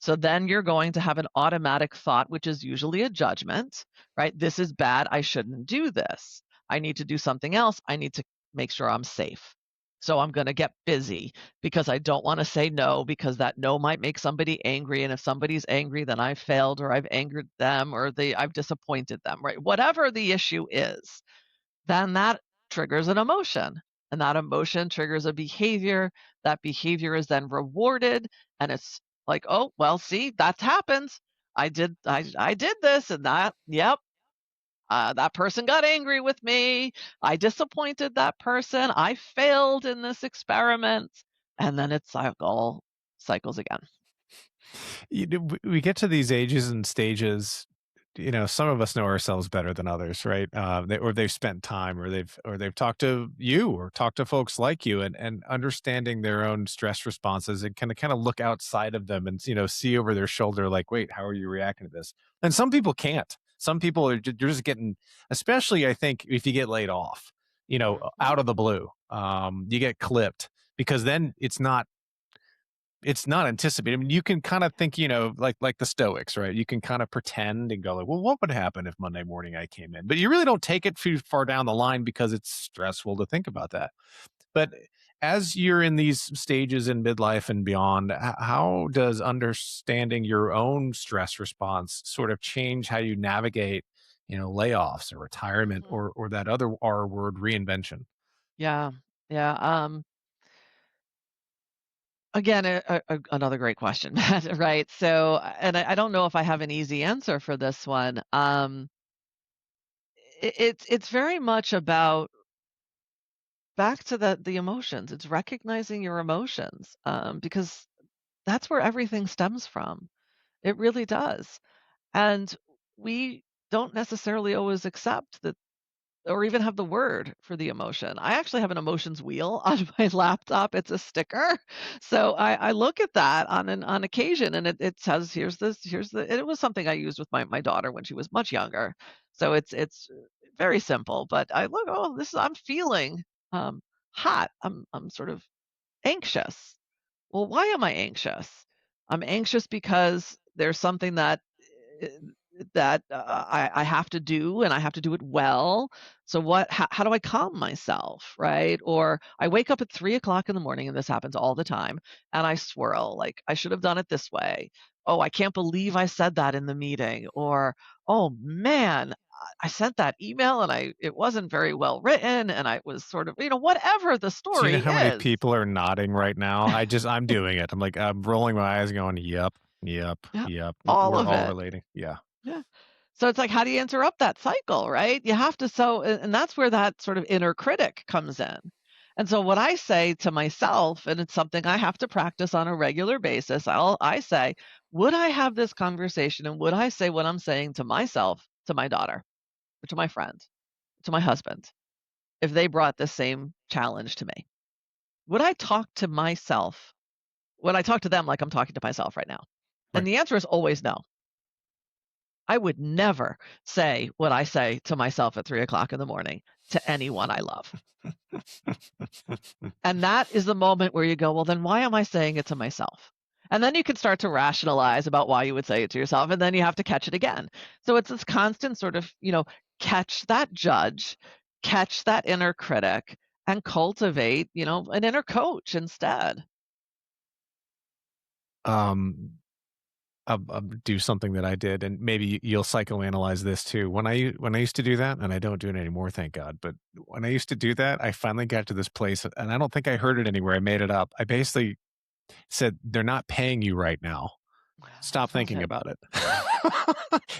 So then you're going to have an automatic thought, which is usually a judgment, right? This is bad. I shouldn't do this. I need to do something else. I need to make sure I'm safe. So I'm going to get busy because I don't want to say no, because that no might make somebody angry. And if somebody's angry, then I've failed, or I've angered them, or I've disappointed them, right? Whatever the issue is, then that triggers an emotion. And that emotion triggers a behavior. That behavior is then rewarded. And it's like, oh, well, see, that's happened. I did this, and that, yep, that person got angry with me. I disappointed that person. I failed in this experiment. And then cycles again. We get to these ages and stages. Some of us know ourselves better than others, right? Or they've spent time, or they've talked to you, or talked to folks like you, and understanding their own stress responses, and kind of look outside of them and see over their shoulder, like, wait, how are you reacting to this? And some people can't. Some people you're just getting, especially I think if you get laid off, Mhm. out of the blue, you get clipped, because then it's not anticipated. I mean, you can kind of think, like the Stoics, right? You can kind of pretend and go like, well, what would happen if Monday morning I came in? But you really don't take it too far down the line, because it's stressful to think about that. But as you're in these stages in midlife and beyond, how does understanding your own stress response sort of change how you navigate, layoffs or retirement, Mhm. or that other R word, reinvention? Yeah. Yeah. Again, another great question, Matt, right? So, and I don't know if I have an easy answer for this one. It's very much about, back to the emotions. It's recognizing your emotions, because that's where everything stems from. It really does. And we don't necessarily always accept that, or even have the word for the emotion. I actually have an emotions wheel on my laptop. It's a sticker. So I look at that on occasion, and it says, here's the, and it was something I used with my daughter when she was much younger. So it's very simple, but I look, oh, I'm feeling um hot. I'm sort of anxious. Well, why am I anxious? I'm anxious because there's something uh, I have to do, and I have to do it well. So how do I calm myself, right? Or I wake up at 3 o'clock in the morning, and this happens all the time, and I swirl, like, I should have done it this way. Oh, I can't believe I said that in the meeting. Or, oh man, I sent that email, and it wasn't very well written, and I was sort of, whatever the Do you know story how many is. people are nodding right now? I'm doing it. I'm like, I'm rolling my eyes going, yep, yep, Yeah, yep. all We're of all it. relating. Yeah. Yeah. So it's like, how do you interrupt that cycle, right? You have to, and that's where that sort of inner critic comes in. And so what I say to myself, and it's something I have to practice on a regular basis, I say, would I have this conversation, and would I say what I'm saying to myself, to my daughter, or to my friend, to my husband, if they brought the same challenge to me? Would I talk to myself? Would I talk to them like I'm talking to myself right now? And Right. the answer is always no. I would never say what I say to myself at 3 o'clock in the morning to anyone I love. And that is the moment where you go, well, then why am I saying it to myself? And then you can start to rationalize about why you would say it to yourself, and then you have to catch it again. So it's this constant sort of, catch that judge, catch that inner critic, and cultivate, an inner coach instead. I'll do something that I did, and maybe you'll psychoanalyze this too. When I used to do that, and I don't do it anymore, thank God. But when I used to do that, I finally got to this place, and I don't think I heard it anywhere. I made it up. I basically said, "They're not paying you right now. Stop thinking about it."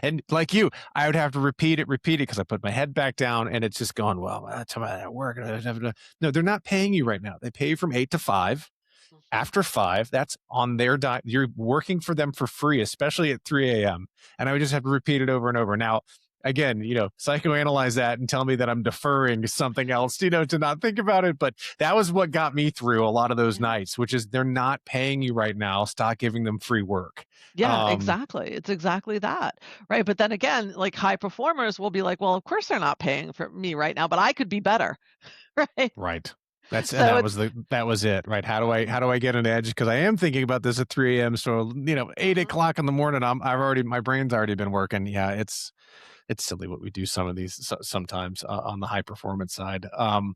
And like you, I would have to repeat it because I put my head back down, and it's just going, well, that's at work. No, they're not paying you right now. They pay you from 8 to 5. After 5, that's on their dime. You're working for them for free, especially at 3 a.m. And I would just have to repeat it over and over. Now, again, psychoanalyze that and tell me that I'm deferring something else, to not think about it. But that was what got me through a lot of those nights, which is they're not paying you right now. Stop giving them free work. Yeah, exactly. It's exactly that. Right. But then again, like high performers will be like, well, of course they're not paying for me right now, but I could be better. Right. Right. That was it, right? How do I get an edge? Because I am thinking about this at 3 a.m. So 8 o'clock in the morning, my brain's already been working. Yeah, it's silly what we do sometimes on the high performance side. And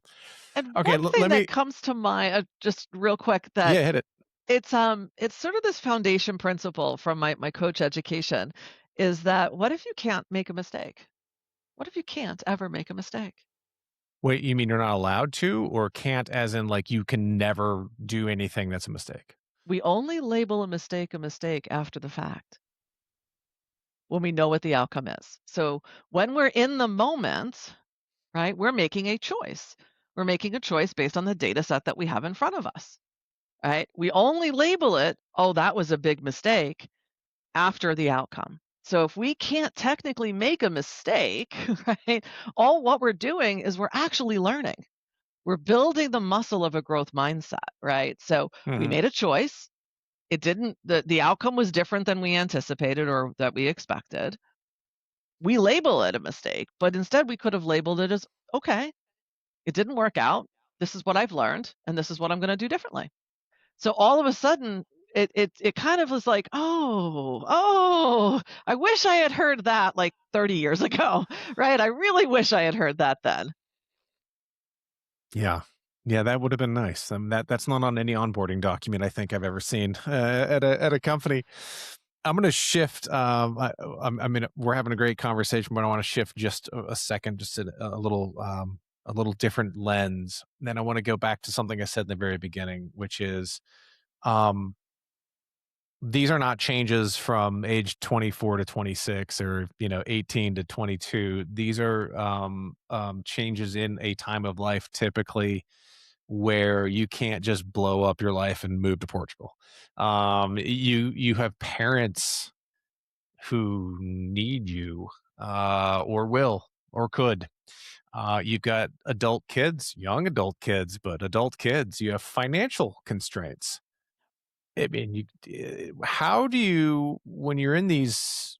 okay, one thing let that me comes to mind, just real quick, hit it. it's sort of this foundation principle from my coach education, is that what if you can't make a mistake? What if you can't ever make a mistake? Wait, you mean you're not allowed to, or can't as in like you can never do anything that's a mistake? We only label a mistake after the fact, when we know what the outcome is. So when we're in the moment, right, we're making a choice. We're making a choice based on the data set that we have in front of us, right? We only label it, oh, that was a big mistake, after the outcome. So if we can't technically make a mistake, right, all what we're doing is we're actually learning. We're building the muscle of a growth mindset, right? So we made a choice. It didn't, the outcome was different than we anticipated or that we expected. We label it a mistake, but instead we could have labeled it as, okay, it didn't work out. This is what I've learned, and this is what I'm going to do differently. So all of a sudden, it kind of was like, oh, I wish I had heard that like 30 years ago, right? I really wish I had heard that then. Yeah. Yeah, that would have been nice. That's not on any onboarding document I think I've ever seen at a company. I'm going to shift. I mean, we're having a great conversation, but I want to shift just a second, just a little different lens. Then I want to go back to something I said in the very beginning, which is, these are not changes from age 24 to 26 or 18 to 22. These are changes in a time of life, typically, where you can't just blow up your life and move to Portugal. You have parents who need you, or will, or could. You've got adult kids, young adult kids, but adult kids. You have financial constraints. I mean, how do you, when you're in these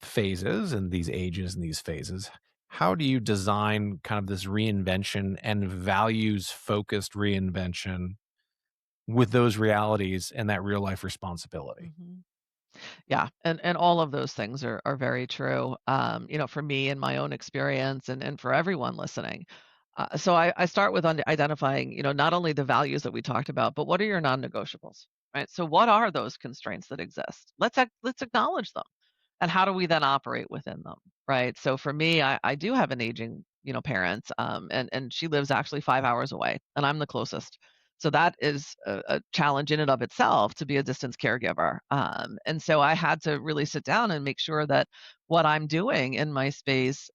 phases and these ages and these phases, how do you design kind of this reinvention and values focused reinvention with those realities and that real life responsibility? Mm-hmm. Yeah, and all of those things are very true. For me and my own experience, and for everyone listening. So I start with identifying, not only the values that we talked about, but what are your non-negotiables, right? So what are those constraints that exist? Let's acknowledge them, and how do we then operate within them, right? So for me, I do have an aging, parent, and she lives actually 5 hours away, and I'm the closest. So that is a challenge in and of itself to be a distance caregiver. And so I had to really sit down and make sure that what I'm doing in my space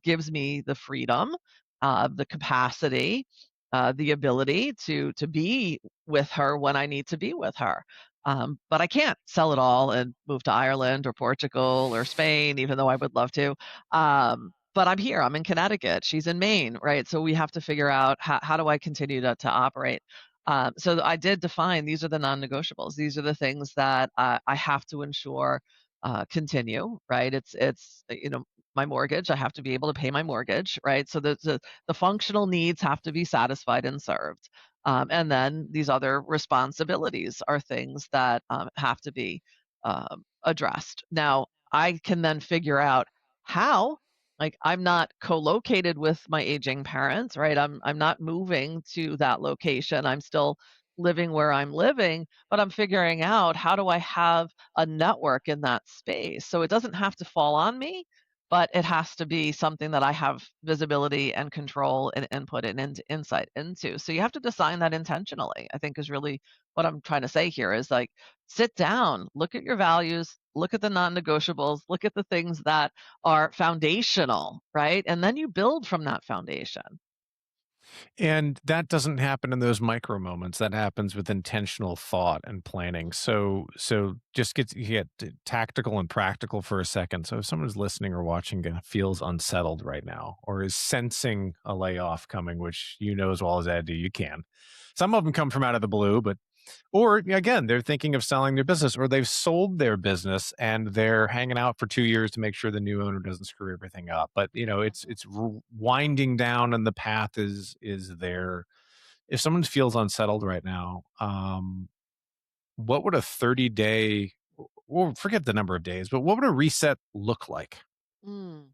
gives me the freedom, the capacity, the ability to be with her when I need to be with her. But I can't sell it all and move to Ireland or Portugal or Spain, even though I would love to. But I'm here. I'm in Connecticut. She's in Maine, right? So we have to figure out how do I continue to operate. So I did define, these are the non-negotiables. These are the things that I have to ensure continue, right? It's my mortgage. I have to be able to pay my mortgage, right? So the functional needs have to be satisfied and served. And then these other responsibilities are things that have to be addressed. Now, I can then figure out how. Like, I'm not co-located with my aging parents, right? I'm not moving to that location. I'm still living where I'm living, but I'm figuring out, how do I have a network in that space? So it doesn't have to fall on me, but it has to be something that I have visibility and control and input and insight into. So you have to design that intentionally, I think, is really what I'm trying to say here, is like, sit down, look at your values, look at the non-negotiables, look at the things that are foundational, right? And then you build from that foundation. And that doesn't happen in those micro moments. That happens with intentional thought and planning. So just get tactical and practical for a second. So if someone's listening or watching and feels unsettled right now, or is sensing a layoff coming, which you know as well as I do, you can. Some of them come from out of the blue, but or again, they're thinking of selling their business, or they've sold their business and they're hanging out for 2 years to make sure the new owner doesn't screw everything up. But it's winding down, and the path is there. If someone feels unsettled right now, what would a 30-day, or forget the number of days, but what would a reset look like? Mm.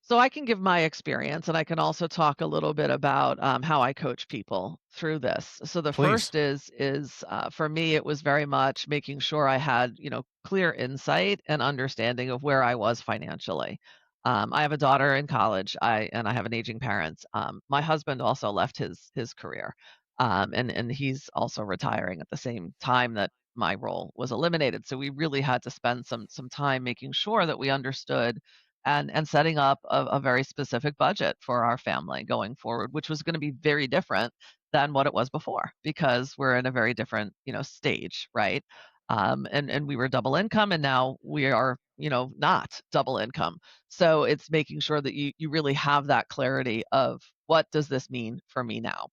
So I can give my experience, and I can also talk a little bit about how I coach people through this. So the Please. first is for me, it was very much making sure I had, clear insight and understanding of where I was financially. I have a daughter in college. I have an aging parent. My husband also left his career, and he's also retiring at the same time that my role was eliminated. So we really had to spend some time making sure that we understood and setting up a very specific budget for our family going forward, which was going to be very different than what it was before, because we're in a very different, stage, right? And we were double income, and now we are, not double income. So it's making sure that you really have that clarity of, what does this mean for me now?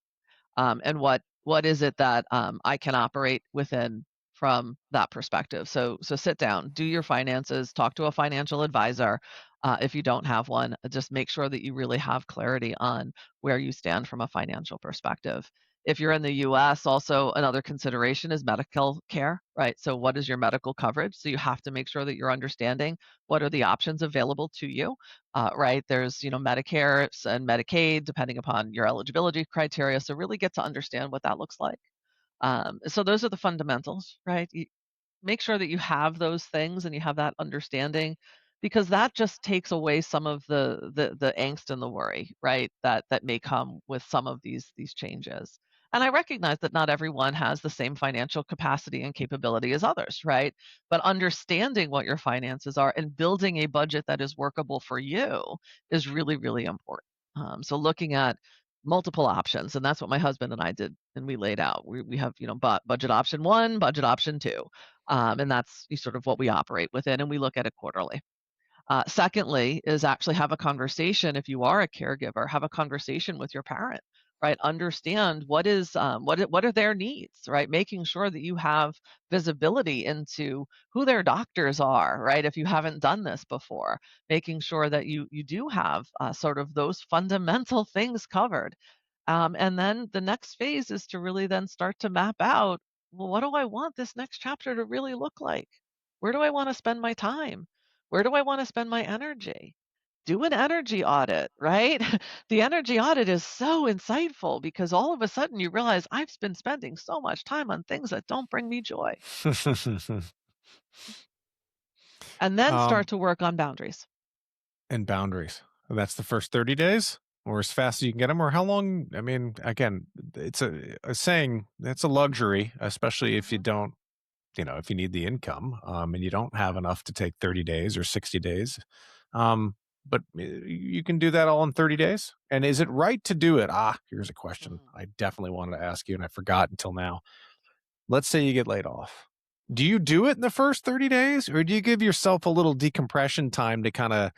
And what is it that I can operate within from that perspective. So sit down, do your finances, talk to a financial advisor. If you don't have one, just make sure that you really have clarity on where you stand from a financial perspective. If you're in the US, also another consideration is medical care, right? So what is your medical coverage? So you have to make sure that you're understanding, what are the options available to you, right? There's, Medicare and Medicaid, depending upon your eligibility criteria. So really get to understand what that looks like. So those are the fundamentals, right? Make sure that you have those things and you have that understanding, because that just takes away some of the angst and the worry, right, that may come with some of these changes. And I recognize that not everyone has the same financial capacity and capability as others, right? But understanding what your finances are and building a budget that is workable for you is really, really important. So looking at multiple options, and that's what my husband and I did, and we laid out. We have, budget option one, budget option two, and that's sort of what we operate within, and we look at it quarterly. Secondly, is actually have a conversation. If you are a caregiver, have a conversation with your parent, right? Understand what are their needs, right? Making sure that you have visibility into who their doctors are, right? If you haven't done this before, making sure that you do have sort of those fundamental things covered. And then the next phase is to really then start to map out, well, what do I want this next chapter to really look like? Where do I want to spend my time? Where do I want to spend my energy? Do an energy audit, right? The energy audit is so insightful, because all of a sudden you realize, I've been spending so much time on things that don't bring me joy. And then um, start to work on boundaries. and boundaries. That's the first 30 days, or as fast as you can get them, or how long? I mean, again, it's a saying that's a luxury, especially if you Mhm. don't, if you need the income, and you don't have enough to take 30 days or 60 days. But you can do that all in 30 days. And is it right to do it? Here's a question Mm. I definitely wanted to ask you, and I forgot until now. Let's say you get laid off. Do you do it in the first 30 days, or do you give yourself a little decompression time to kind of,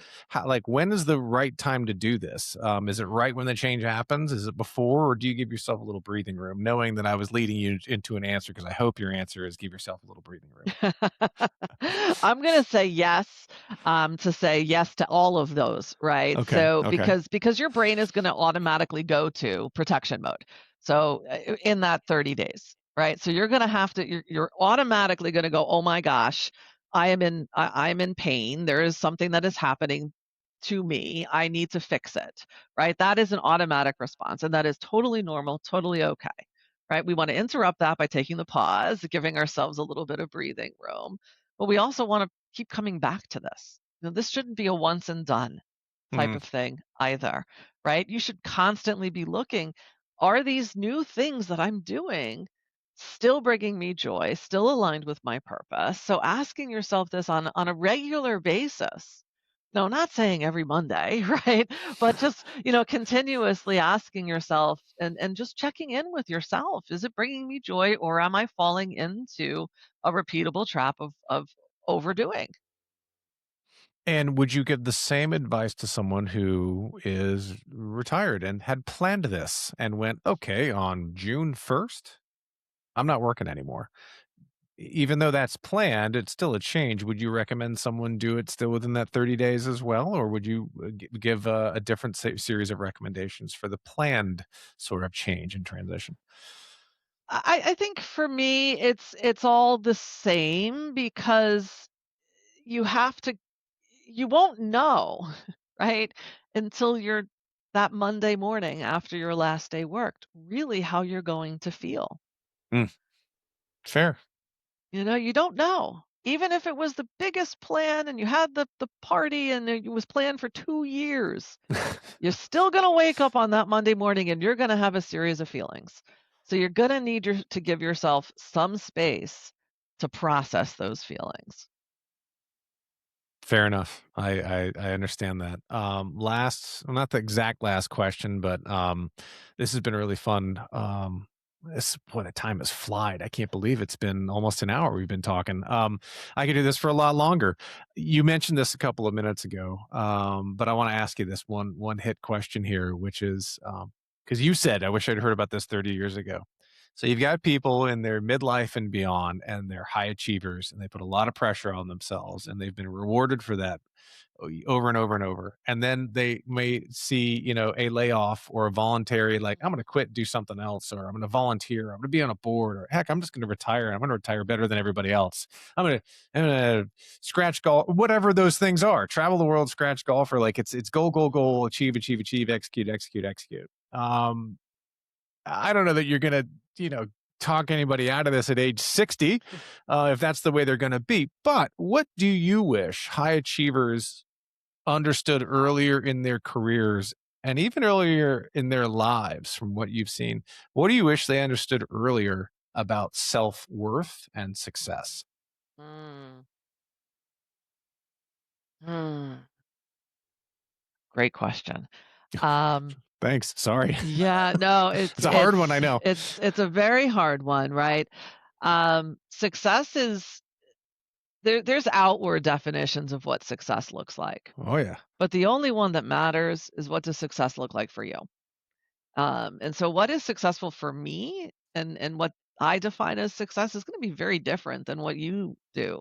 like, when is the right time to do this? Is it right when the change happens? Is it before, or do you give yourself a little breathing room, knowing that I was leading you into an answer? Because I hope your answer is give yourself a little breathing room. I'm gonna say yes, to say yes to all of those, right? Okay. So Okay. because your brain is gonna automatically go to protection mode. So in that 30 days, right? So you're gonna have to you're automatically gonna go, oh my gosh, I'm in pain. There is something that is happening to me. I need to fix it, right? That is an automatic response, and that is totally normal, totally okay. Right? We want to interrupt that by taking the pause, giving ourselves a little bit of breathing room. But we also want to keep coming back to this. This shouldn't be a once and done type Mhm. of thing either, right? You should constantly be looking, are these new things that I'm doing still bringing me joy, still aligned with my purpose? So asking yourself this on a regular basis. No, not saying every Monday, right? But just, continuously asking yourself and just checking in with yourself. Is it bringing me joy, or am I falling into a repeatable trap of overdoing? And would you give the same advice to someone who is retired and had planned this and went, okay, on June 1st, I'm not working anymore? Even though that's planned, it's still a change. Would you recommend someone do it still within that 30 days as well? Or would you give a different series of recommendations for the planned sort of change and transition? I think for me it's all the same because you have to you won't know, right? Until you're that Monday morning after your last day worked, really how you're going to feel. Mm, fair. You don't know. Even if it was the biggest plan and you had the party and it was planned for 2 years, you're still gonna wake up on that Monday morning and you're gonna have a series of feelings. So you're gonna need to give yourself some space to process those feelings. Fair enough. I understand that. Last, well, not the exact last question, but this has been really fun. This What a time has flied. I can't believe it's been almost an hour we've been talking. I could do this for a lot longer. You mentioned this a couple of minutes ago, but I want to ask you this one hit question here, which is because you said, I wish I'd heard about this 30 years ago. So you've got people in their midlife and beyond, and they're high achievers, and they put a lot of pressure on themselves, and they've been rewarded for that over and over and over. And then they may see, a layoff or a voluntary, like, I'm going to quit, do something else, or I'm going to volunteer, I'm going to be on a board, or heck, I'm just going to retire. I'm going to retire better than everybody else. I'm going to scratch golf, whatever those things are. Travel the world, scratch golfer. Like it's goal, goal, goal, achieve, achieve, achieve, execute, execute, execute. I don't know that you're going to, talk anybody out of this at age 60, if that's the way they're going to be. But what do you wish high achievers understood earlier in their careers and even earlier in their lives from what you've seen? What do you wish they understood earlier about self-worth and success? Mm, mm, great question. Um, Thanks. Sorry. yeah, no, It's a hard one, I know. it's a very hard one, right? Success is there's outward definitions of what success looks like, Oh, yeah. but the only one that matters is what does success look like for you. And so what is successful for me and what I define as success is going to be very different than what you do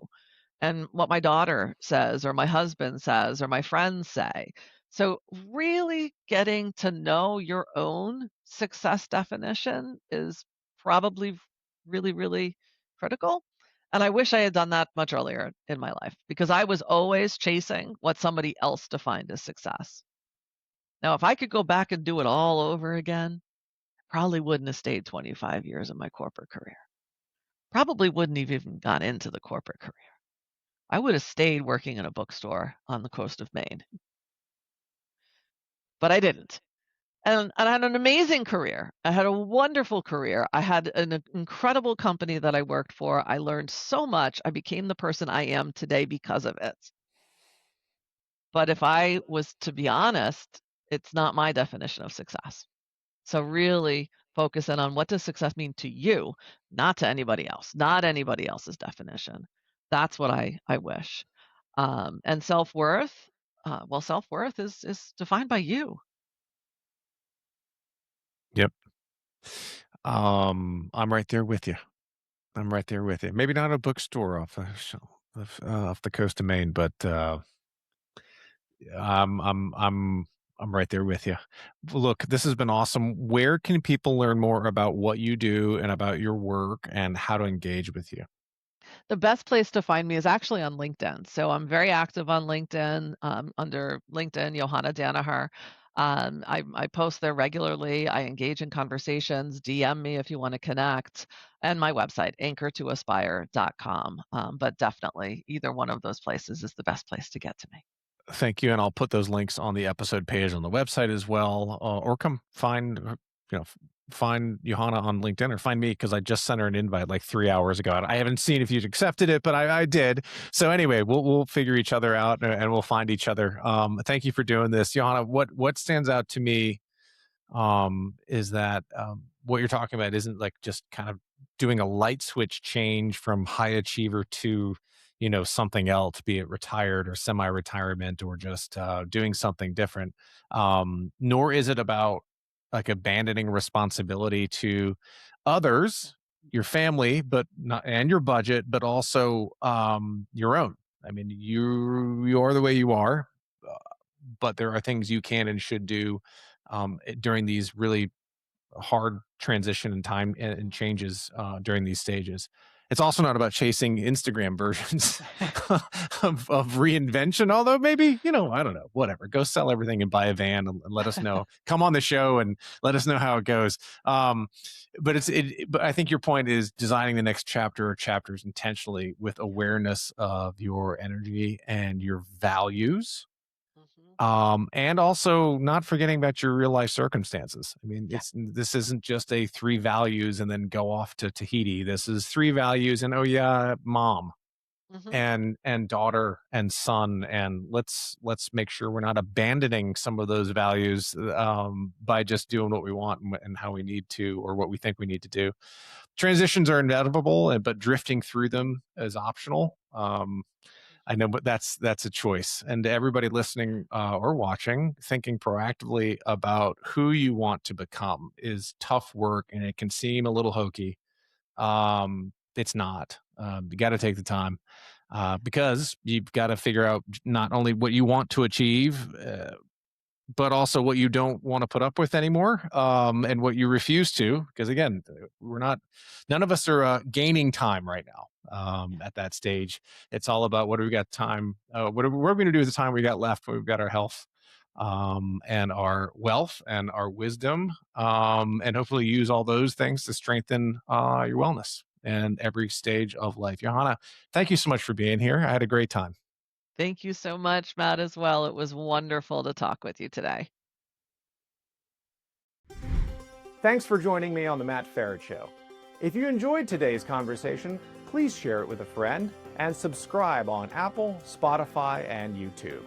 and what my daughter says or my husband says or my friends say. So really getting to know your own success definition is probably really, really critical. And I wish I had done that much earlier in my life because I was always chasing what somebody else defined as success. Now, if I could go back and do it all over again, probably wouldn't have stayed 25 years in my corporate career. Probably wouldn't have even gone into the corporate career. I would have stayed working in a bookstore on the coast of Maine, but I didn't. And I had an amazing career. I had a wonderful career. I had an incredible company that I worked for. I learned so much. I became the person I am today because of it. But if I was to be honest, it's not my definition of success. So really focus in on what does success mean to you, not to anybody else, not anybody else's definition. That's what I wish. And self-worth, well, self-worth is defined by you. Yep. I'm right there with you. I'm right there with you. Maybe not a bookstore off the coast of Maine, but I'm I'm I'm I'm right there with you. Look, this has been awesome. Where can people learn more about what you do and about your work and how to engage with you? The best place to find me is actually on LinkedIn. So I'm very active on LinkedIn, under LinkedIn, Johanna Danaher. I post there regularly. I engage in conversations. DM me if you want to connect. And my website, anchortoaspire.com. But definitely, either one of those places is the best place to get to me. Thank you, and I'll put those links on the episode page on the website as well, or come find find Johanna on LinkedIn or find me because I just sent her an invite like 3 hours ago. I haven't seen if you'd accepted it, but I did. So anyway, we'll figure each other out and we'll find each other. Thank you for doing this, Johanna. What stands out to me is that what you're talking about isn't like just kind of doing a light switch change from high achiever to something else, be it retired or semi-retirement or just doing something different. Nor is it about like abandoning responsibility to others, your family, but not, and your budget, but also your own. I mean, you are the way you are, uh, but there are things you can and should do during these really hard transition and time and changes during these stages. It's also not about chasing Instagram versions of reinvention, although maybe, I don't know, whatever. Go sell everything and buy a van and let us know. Come on the show and let us know how it goes. But I think your point is designing the next chapter or chapters intentionally with awareness of your energy and your values, Mhm. and also not forgetting about your real life circumstances. I mean, Yeah. this isn't just a 3 values and then go off to Tahiti. This is 3 values and, oh yeah, mom Mhm. and daughter and son, and let's make sure we're not abandoning some of those values by just doing what we want and how we need to, or what we think we need to do. Transitions are inevitable, but drifting through them is optional. I know, but that's a choice. And to everybody listening or watching, thinking proactively about who you want to become is tough work, and it can seem a little hokey. It's not. You got to take the time because you've got to figure out not only what you want to achieve, but also what you don't want to put up with anymore, and what you refuse to. Because again, none of us are gaining time right now at that stage. It's all about what do we got time, what are we going to do with the time we got left when we've got our health, and our wealth and our wisdom, and hopefully use all those things to strengthen your wellness and every stage of life. Johanna, thank you so much for being here. I had a great time. Thank you so much, Matt, as well. It was wonderful to talk with you today. Thanks for joining me on the Matt Feret Show. If you enjoyed today's conversation, please share it with a friend and subscribe on Apple, Spotify, and YouTube.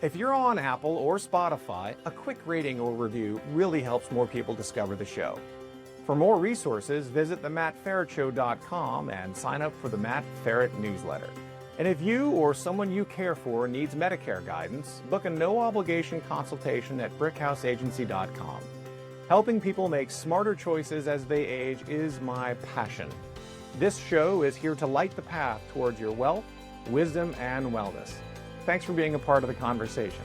If you're on Apple or Spotify, a quick rating or review really helps more people discover the show. For more resources, visit themattferretshow.com and sign up for the Matt Feret newsletter. And if you or someone you care for needs Medicare guidance, book a no-obligation consultation at brickhouseagency.com. Helping people make smarter choices as they age is my passion. This show is here to light the path towards your wealth, wisdom, and wellness. Thanks for being a part of the conversation.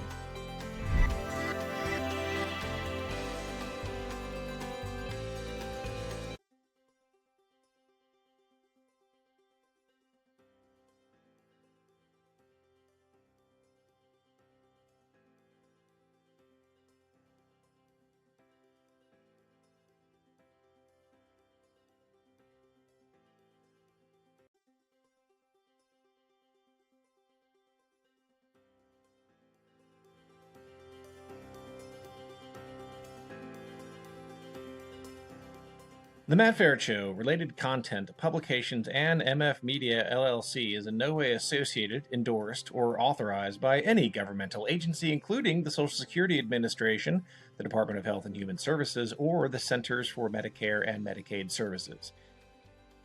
The Matt Feret Show, related content, publications, and MF Media LLC is in no way associated, endorsed, or authorized by any governmental agency, including the Social Security Administration, the Department of Health and Human Services, or the Centers for Medicare and Medicaid Services.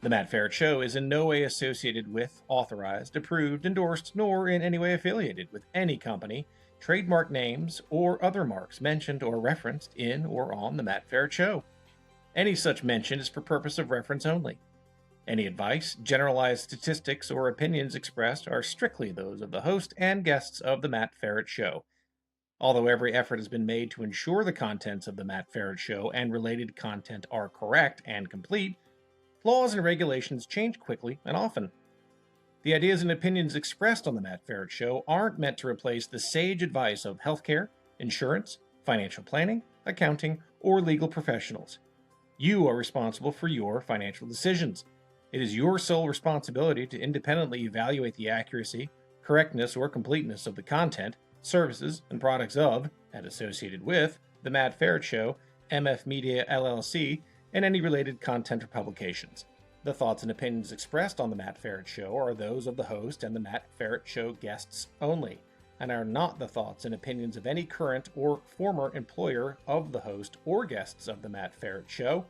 The Matt Feret Show is in no way associated with, authorized, approved, endorsed, nor in any way affiliated with any company, trademark names, or other marks mentioned or referenced in or on The Matt Feret Show. Any such mention is for purpose of reference only. Any advice, generalized statistics, or opinions expressed are strictly those of the host and guests of The Matt Feret Show. Although every effort has been made to ensure the contents of The Matt Feret Show and related content are correct and complete, laws and regulations change quickly and often. The ideas and opinions expressed on The Matt Feret Show aren't meant to replace the sage advice of healthcare, insurance, financial planning, accounting, or legal professionals. You are responsible for your financial decisions. It is your sole responsibility to independently evaluate the accuracy, correctness, or completeness of the content, services, and products of, and associated with, The Matt Feret Show, MF Media LLC, and any related content or publications. The thoughts and opinions expressed on The Matt Feret Show are those of the host and The Matt Feret Show guests only, and are not the thoughts and opinions of any current or former employer of the host or guests of The Matt Feret Show,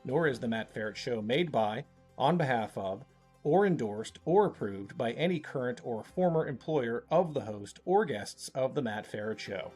nor is The Matt Feret Show made by, on behalf of, or endorsed or approved by any current or former employer of the host or guests of The Matt Feret Show.